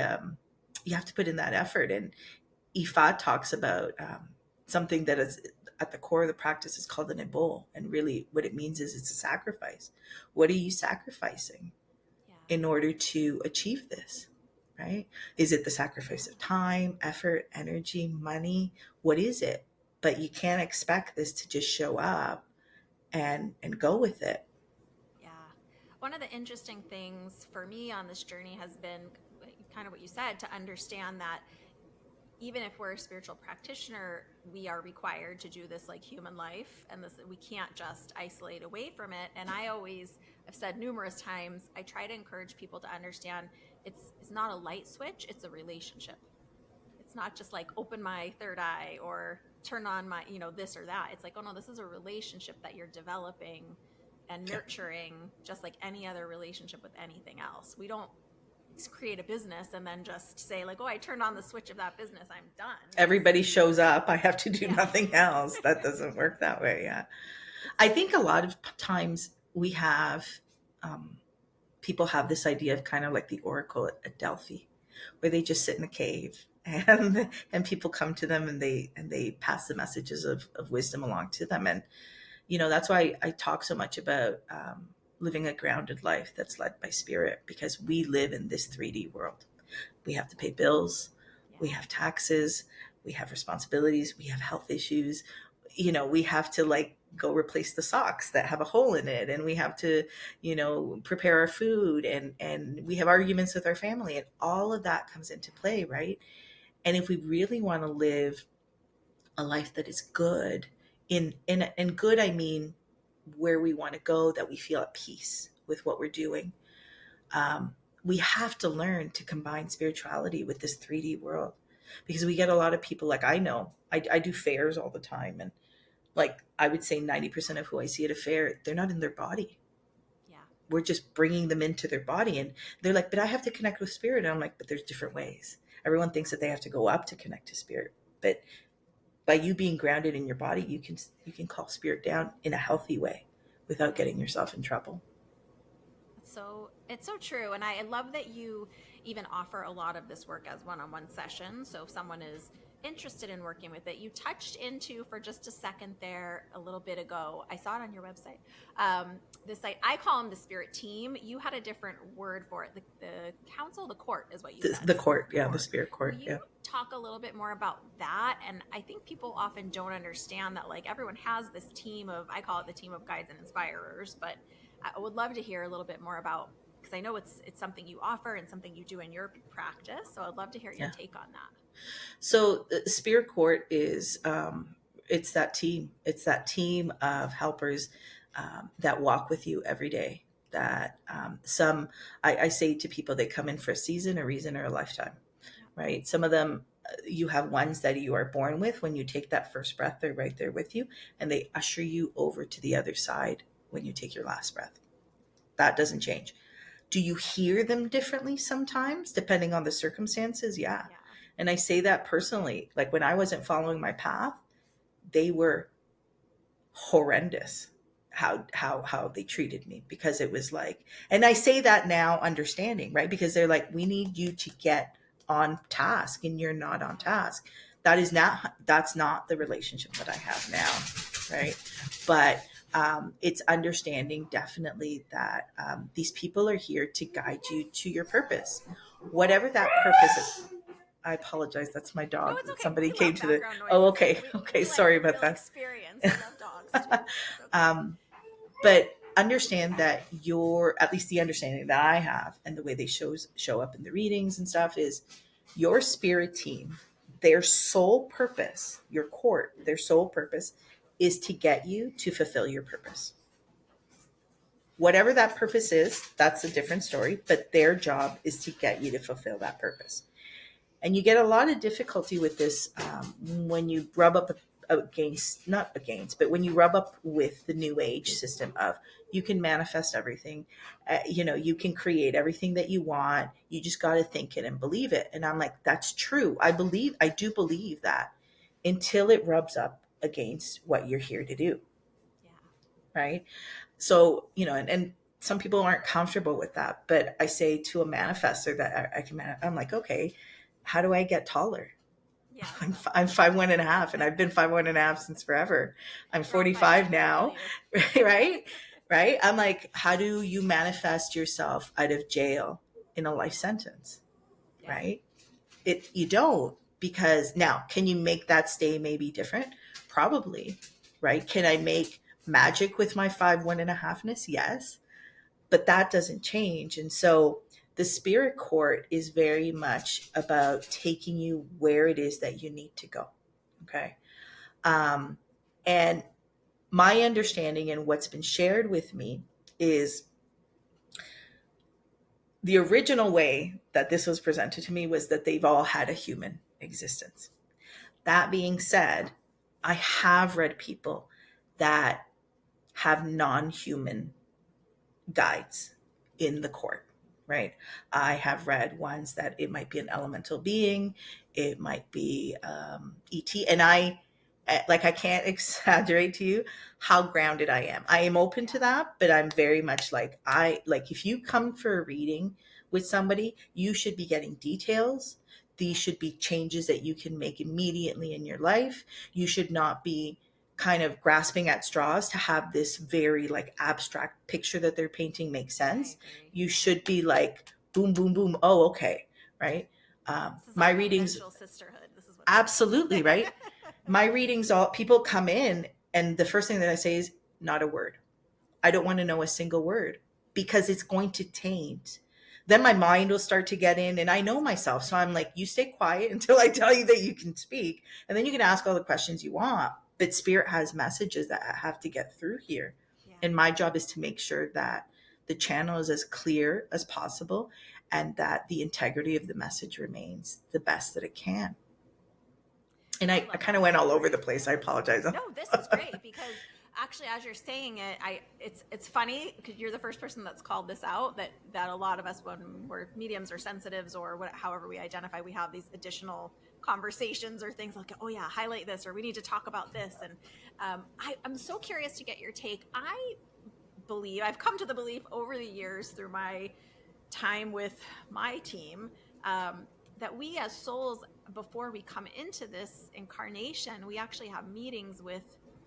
you have to put in that effort. And Ifa talks about something that is at the core of the practice is called an ebo. And really what it means is it's a sacrifice. What are you sacrificing Yeah. in order to achieve this? Right? Is it the sacrifice of time, effort, energy, money? What is it? But you can't expect this to just show up and go with it. Yeah. One of the interesting things for me on this journey has been kind of what you said, to understand that even if we're a spiritual practitioner, we are required to do this like human life, and this, we can't just isolate away from it. And I've said numerous times, I try to encourage people to understand it's not a light switch, it's a relationship. It's not just like open my third eye or turn on my, this or that. It's like, oh no, this is a relationship that you're developing and Yeah. nurturing, just like any other relationship with anything else. We don't create a business and then just say like, oh, I turned on the switch of that business, I'm done. Everybody shows up. I have to do Yeah. nothing else. That doesn't work that way. Yeah. I think a lot of times we have um, people have this idea of kind of like the oracle at Delphi, where they just sit in a cave and people come to them and they pass the messages of wisdom along to them. And that's why I talk so much about living a grounded life that's led by spirit, because we live in this 3D world. We have to pay bills, Yeah. we have taxes, we have responsibilities, we have health issues. we have to like go replace the socks that have a hole in it, and we have to, prepare our food, and we have arguments with our family, and all of that comes into play, right? And if we really want to live a life that is good, in good I mean where we want to go, that we feel at peace with what we're doing, we have to learn to combine spirituality with this 3D world, because we get a lot of people, like I know I do fairs all the time, and like I would say 90% of who I see at a fair, they're not in their body. Yeah. We're just bringing them into their body, and they're like, but I have to connect with spirit. And I'm like, but there's different ways. Everyone thinks that they have to go up to connect to spirit, but by you being grounded in your body, you can call spirit down in a healthy way without getting yourself in trouble. So it's so true. And I love that you even offer a lot of this work as one-on-one sessions. So if someone is interested in working with it, you touched into for just a second there a little bit ago, I saw it on your website, this, I call them the spirit team. You had a different word for it. The council, the court is what you said. The court, yeah, the spirit court. Will you talk a little bit more about that? And I think people often don't understand that, like, everyone has this team of, I call it the team of guides and inspirers, but I would love to hear a little bit more about, because I know it's something you offer and something you do in your practice. So I'd love to hear your take on that. So Spirit Court is, it's that team. It's that team of helpers that walk with you every day. That I say to people, they come in for a season, a reason, or a lifetime, right? Some of them, you have ones that you are born with. When you take that first breath, they're right there with you, and they usher you over to the other side when you take your last breath. That doesn't change. Do you hear them differently sometimes, depending on the circumstances? Yeah. And I say that personally. Like when I wasn't following my path, they were horrendous how they treated me, because it was like, and I say that now understanding, right? Because they're like, we need you to get on task, and you're not on task. That's not the relationship that I have now, right? But it's understanding definitely that these people are here to guide you to your purpose, whatever that purpose is. I apologize. That's my dog. No, it's okay. Somebody We came love to the. background noises. Oh, okay. Okay. We Sorry like about that. Experience. We love dogs too. Okay. But understand that at least the understanding that I have, and the way they show up in the readings and stuff, is your spirit team, their sole purpose, your court, their sole purpose is to get you to fulfill your purpose. Whatever that purpose is, that's a different story, but their job is to get you to fulfill that purpose. And you get a lot of difficulty with this when you rub up but when you rub up with the new age system of, you can manifest everything, you can create everything that you want. You just got to think it and believe it. And I'm like, that's true. I do believe that, until it rubs up against what you're here to do. Yeah. Right. So, and some people aren't comfortable with that, but I say to a manifestor that I'm like, okay, how do I get taller? Yeah. I'm 5'1.5", and I've been 5'1.5" since forever. I'm 45 now, right? Right? I'm like, how do you manifest yourself out of jail in a life sentence? Yeah. Right? You don't, because now, can you make that stay maybe different? Probably, right? Can I make magic with my 5'1.5"-ness? Yes, but that doesn't change. And so the spirit court is very much about taking you where it is that you need to go. Okay. And my understanding and what's been shared with me is, the original way that this was presented to me was that they've all had a human existence. That being said, I have read people that have non-human guides in the court, right? I have read ones that it might be an elemental being, it might be ET, and I can't exaggerate to you how grounded I am. I am open to that, but I'm very much like, if you come for a reading with somebody, you should be getting details. These should be changes that you can make immediately in your life. You should not be kind of grasping at straws to have this very abstract picture that they're painting make sense. You should be like, boom, boom, boom. Oh, okay. Right. My readings. Sisterhood. This is what absolutely. Right. My readings, all people come in, and the first thing that I say is not a word. I don't want to know a single word because it's going to taint. Then my mind will start to get in, and I know myself. So I'm like, you stay quiet until I tell you that you can speak. And then you can ask all the questions you want. But spirit has messages that have to get through here. Yeah. And my job is to make sure that the channel is as clear as possible and that the integrity of the message remains the best that it can. And I kind of went all over the place. I apologize. No, this is great because actually, as you're saying it, it's funny because you're the first person that's called this out. That a lot of us, when we're mediums or sensitives or however we identify, we have these additional conversations or things like, oh yeah, highlight this, or we need to talk about this. And I'm so curious to get your take. I've come to the belief over the years through my time with my team, that we as souls, before we come into this incarnation, we actually have meetings with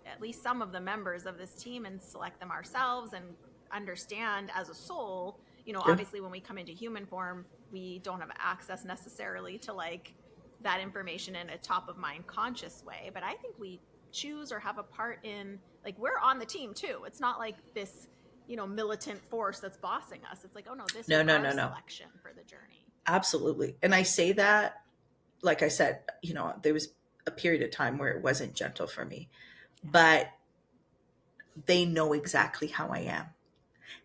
at least some of the members of this team and select them ourselves and understand as a soul, obviously when we come into human form, we don't have access necessarily to like that information in a top of mind conscious way. But I think we choose or have a part in, like, we're on the team too. It's not like this, militant force that's bossing us. It's like, oh no, this is our selection for the journey. Absolutely. And I say that, like I said, there was a period of time where it wasn't gentle for me, but they know exactly how I am.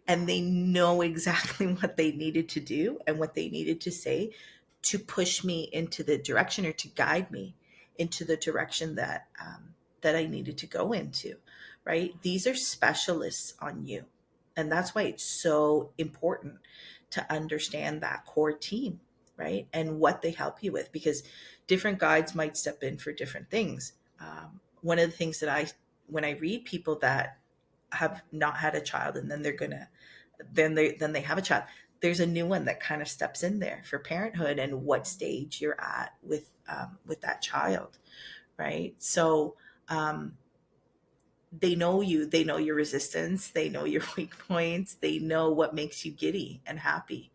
And they know exactly what they needed to do and what they needed to say to push me into the direction, or to guide me into the direction that I needed to go into, right? These are specialists on you. And that's why it's so important to understand that core team, right? And what they help you with, because different guides might step in for different things. One of the things that when I read people that have not had a child and then then they have a child, there's a new one that kind of steps in there for parenthood and what stage you're at with that child, right? So they know you, they know your resistance, they know your weak points, they know what makes you giddy and happy,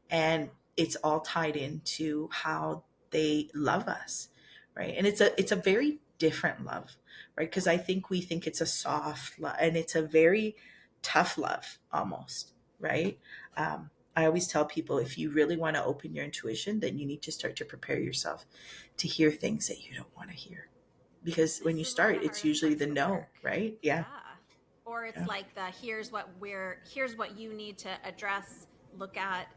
and it's all tied into how they love us, right? And it's a very different love, right? Because I think we think it's a soft love, and it's a very tough love almost, right? I always tell people, if you really want to open your intuition, then you need to start to prepare yourself to hear things that you don't want to hear, because when you start, it's usually the no, right? Yeah. Or it's like here's what you need to address, look at,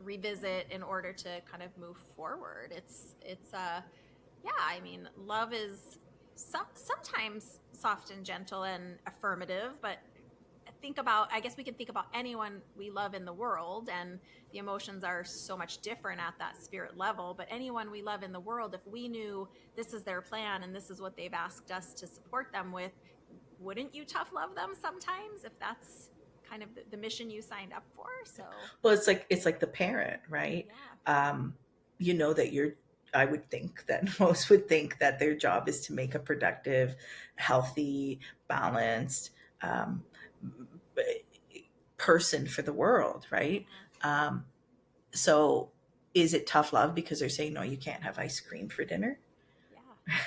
revisit in order to kind of move forward. It's I mean, love is sometimes soft and gentle and affirmative, but I guess we can think about anyone we love in the world, and the emotions are so much different at that spirit level. But anyone we love in the world, if we knew this is their plan and this is what they've asked us to support them with, wouldn't you tough love them sometimes if that's kind of the mission you signed up for? So, well, it's like the parent, right? Yeah. That I would think that most would think that their job is to make a productive, healthy, balanced person for the world, right? So is it tough love because they're saying, no, you can't have ice cream for dinner?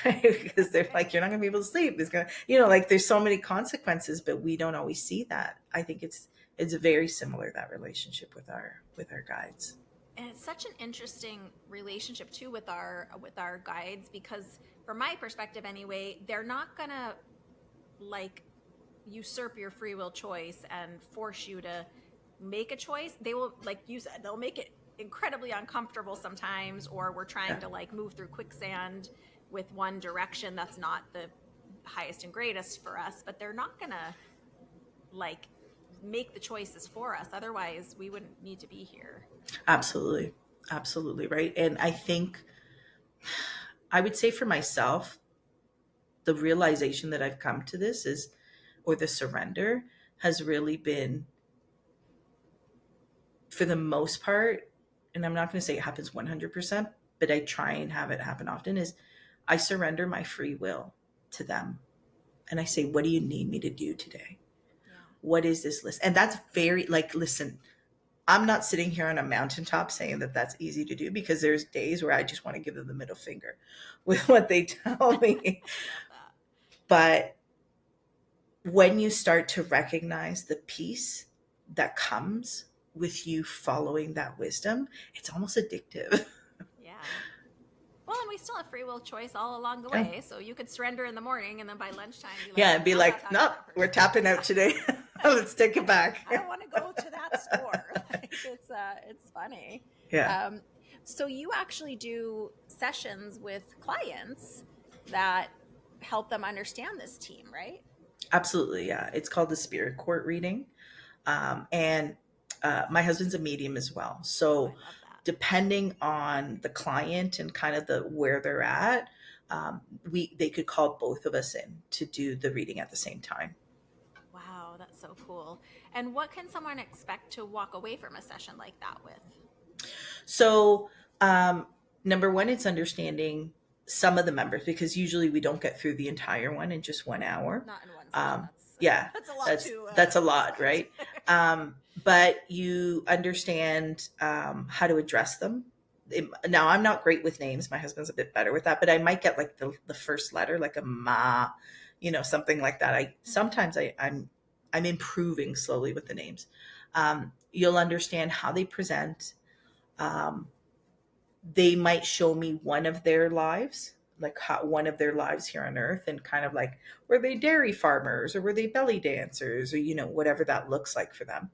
Yeah. Because they're like, you're not gonna be able to sleep. It's gonna, like, there's so many consequences, but we don't always see that. I think it's very similar, that relationship with our guides. And it's such an interesting relationship too with our guides, because from my perspective anyway, they're not gonna like usurp your free will choice and force you to make a choice. They will, like you said, they'll make it incredibly uncomfortable sometimes, or we're trying to like move through quicksand with one direction that's not the highest and greatest for us, but they're not gonna like make the choices for us. Otherwise we wouldn't need to be here. Absolutely. Absolutely. Right. And I think I would say for myself, the realization that I've come to this or the surrender, has really been, for the most part, and I'm not going to say it happens 100%, but I try and have it happen often, is I surrender my free will to them. And I say, what do you need me to do today? Yeah. What is this list? And that's very, like, listen, I'm not sitting here on a mountaintop saying that that's easy to do, because there's days where I just want to give them the middle finger with what they tell me. Love that. But when you start to recognize the peace that comes with you following that wisdom, it's almost addictive. Yeah. Well, and we still have free will choice all along the Yeah. way. So you could surrender in the morning and then by lunchtime be like, Yeah, and nope, be I'm not like, talking to nope, that we're person. tapping out today. Let's take it back. I don't want to go to that store. Like it's funny. Yeah, Um, so you actually do sessions with clients that help them understand this team, right? absolutely. Yeah. It's called the spirit court reading. And my husband's a medium as well. Oh, I So love that. depending on the client and kind of the where they're at, they could call both of us in to do the reading at the same time. Wow, that's so cool. And what can someone expect to walk away from a session like that with? So, number one, it's understanding some of the members, because usually we don't get through the entire one in just 1 hour. Not in one session. That's Yeah, that's a lot that's to that's a lot, expect. right? But you understand how to address them. Now, I'm not great with names. My husband's a bit better with that, but I might get like the first letter, like a ma, something like that. I'm improving slowly with the names. You'll understand how they present. Um, they might show me one of their lives, like one of their lives here on earth, and kind of like, were they dairy farmers or were they belly dancers, or whatever that looks like for them.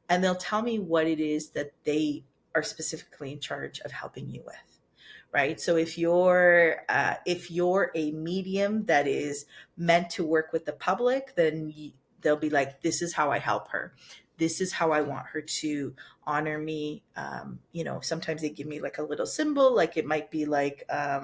And they'll tell me what it is that they are specifically in charge of helping you with. Right. So if you're a medium that is meant to work with the public, then they'll be like, this is how I help her. This is how I want her to honor me. Sometimes they give me like a little symbol, like it might be like a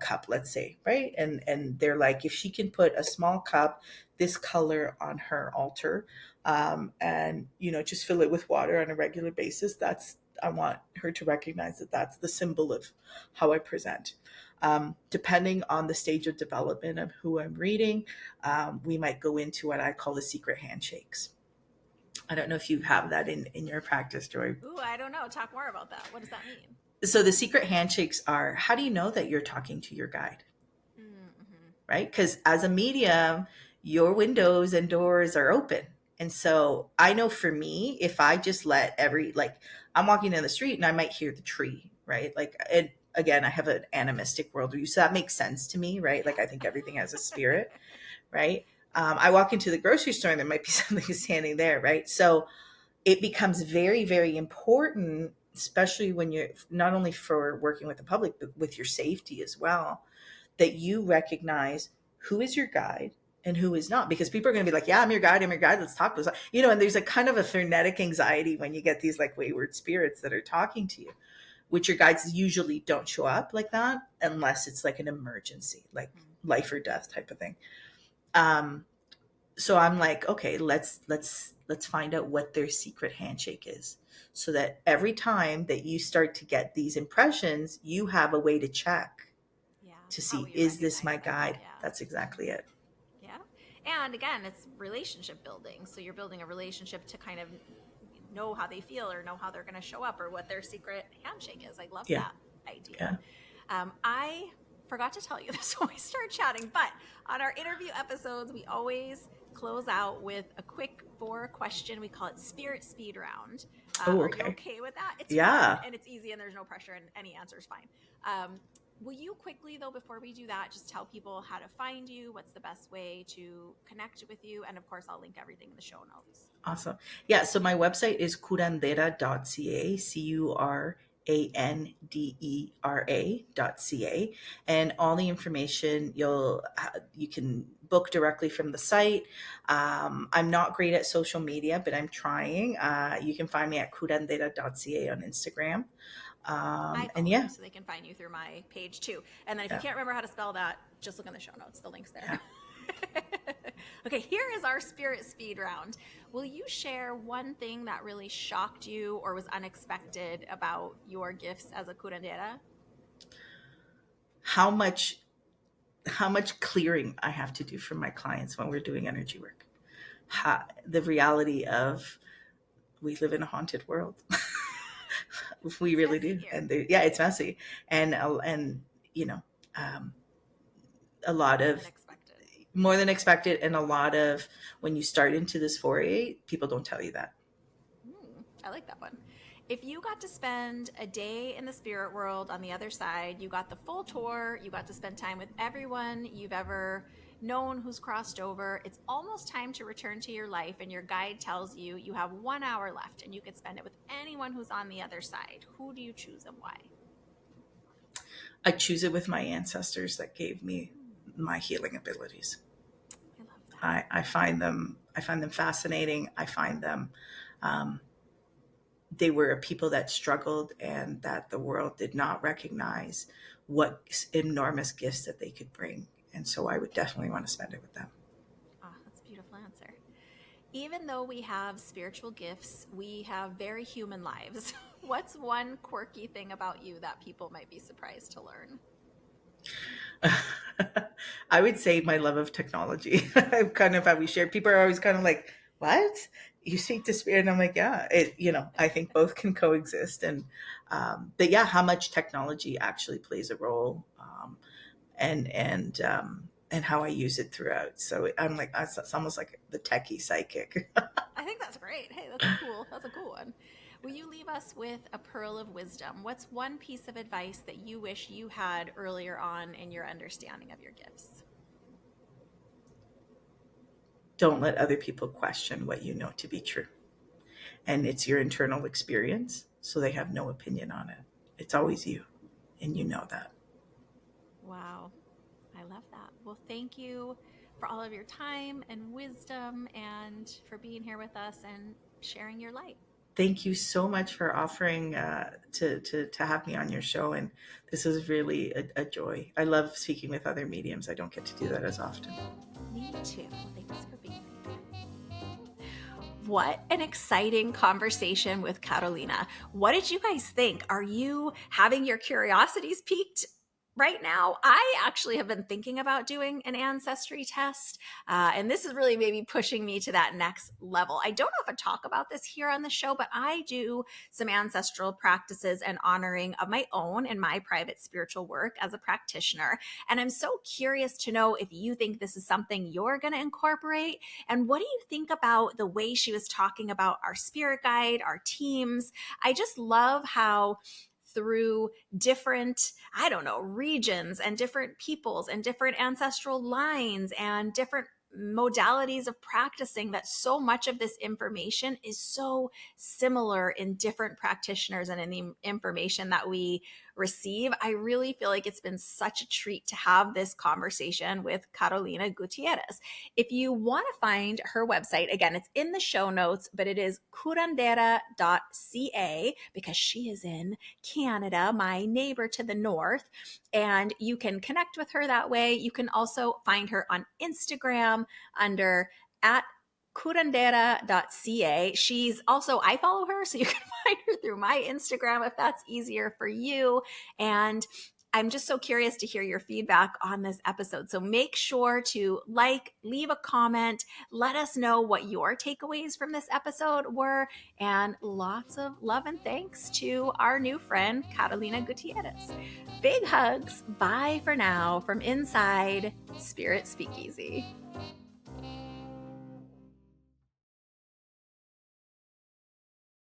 cup, let's say, right? And they're like, if she can put a small cup, this color on her altar, and just fill it with water on a regular basis. I want her to recognize that that's the symbol of how I present. Depending on the stage of development of who I'm reading, we might go into what I call the secret handshakes. I don't know if you have that in your practice, Joy. Ooh, I don't know. Talk more about that. What does that mean? So the secret handshakes are, how do you know that you're talking to your guide? Mm-hmm. Right? Because as a medium, your windows and doors are open. And so I know for me, if I just let I'm walking down the street and I might hear the tree, right? Like, again, I have an animistic worldview. So that makes sense to me, right? Like, I think everything has a spirit, right? I walk into the grocery store and there might be something standing there, right? So it becomes very, very important, especially when you're not only for working with the public, but with your safety as well, that you recognize who is your guide and who is not, because people are going to be like, yeah, I'm your guide, let's talk. And there's a kind of a frenetic anxiety when you get these like wayward spirits that are talking to you, which your guides usually don't show up like that unless it's like an emergency, like life or death type of thing. So I'm like, okay, let's find out what their secret handshake is, so that every time that you start to get these impressions, you have a way to check Yeah. to How see, you is this my recognize them. guide? Yeah. That's exactly it. Yeah. And again, it's relationship building. So you're building a relationship to kind of know how they feel or know how they're going to show up or what their secret handshake is. I love Yeah. that idea. Yeah. I forgot to tell you this when we start chatting, but on our interview episodes, we always close out with a quick 4-question. We call it Spirit Speed Round. Oh, Are okay. you okay with that? It's Yeah. fun and it's easy and there's no pressure and any answer is fine. Will you quickly, though, before we do that, just tell people how to find you? What's the best way to connect with you? And of course, I'll link everything in the show notes. Awesome. Yeah. So my website is curandera.ca, curandera.ca, and all the information you can book directly from the site. I'm not great at social media, but I'm trying. You can find me at curandera.ca on Instagram. I And follow yeah. you so they can find you through my page too. And then if you Yeah. can't remember how to spell that, just look in the show notes. The link's there. Yeah. Okay, here is our spirit speed round. Will you share one thing that really shocked you or was unexpected about your gifts as a curandera? How much clearing I have to do for my clients when we're doing energy work. The reality of we live in a haunted world. We really do. Here. And yeah, it's messy. And, you know, um, a lot of more than expected. And a lot of, when you start into this foray, people don't tell you that. I like that one. If you got to spend a day in the spirit world on the other side, you got the full tour, you got to spend time with everyone you've ever known who's crossed over, it's almost time to return to your life, and your guide tells you you have 1 hour left and you could spend it with anyone who's on the other side. Who do you choose and why? I choose it with my ancestors that gave me my healing abilities. I love that. I find them fascinating. I find them, they were a people that struggled and that the world did not recognize what enormous gifts that they could bring. And so I would definitely want to spend it with them. Oh, that's a beautiful answer. Even though we have spiritual gifts, we have very human lives. What's one quirky thing about you that people might be surprised to learn? I would say my love of technology. Kind of how we share. People are always kind of like, what? You speak to spirit? And I'm like, yeah, I think both can coexist. And, but yeah, how much technology actually plays a role, and how I use it throughout. So I'm like, it's almost like the techie psychic. I think that's great. Hey, that's a cool one. Will you leave us with a pearl of wisdom? What's one piece of advice that you wish you had earlier on in your understanding of your gifts? Don't let other people question what you know to be true. And it's your internal experience, so they have no opinion on it. It's always you, and you know that. Wow. I love that. Well, thank you for all of your time and wisdom and for being here with us and sharing your light. Thank you so much for offering to have me on your show. And this is really a joy. I love speaking with other mediums. I don't get to do that as often. Me too. Thanks for being here. What an exciting conversation with Carolina. What did you guys think? Are you having your curiosities piqued right now? I actually have been thinking about doing an ancestry test, and this is really maybe pushing me to that next level. I don't know if I talk about this here on the show, but I do some ancestral practices and honoring of my own in my private spiritual work as a practitioner. And I'm so curious to know if you think this is something you're going to incorporate. And what do you think about the way she was talking about our spirit guide, our teams? I just love how through different, I don't know, regions and different peoples and different ancestral lines and different modalities of practicing, that so much of this information is so similar in different practitioners and in the information that we receive. I really feel like it's been such a treat to have this conversation with Carolina Gutierrez. If you want to find her website, again, it's in the show notes, but it is curandera.ca because she is in Canada, my neighbor to the north, and you can connect with her that way. You can also find her on Instagram under at curandera.ca. She's also, I follow her, so you can find her through my Instagram if that's easier for you. And I'm just so curious to hear your feedback on this episode. So make sure to leave a comment, let us know what your takeaways from this episode were, and lots of love and thanks to our new friend, Carolina Gutierrez. Big hugs. Bye for now from inside Spirit Speakeasy.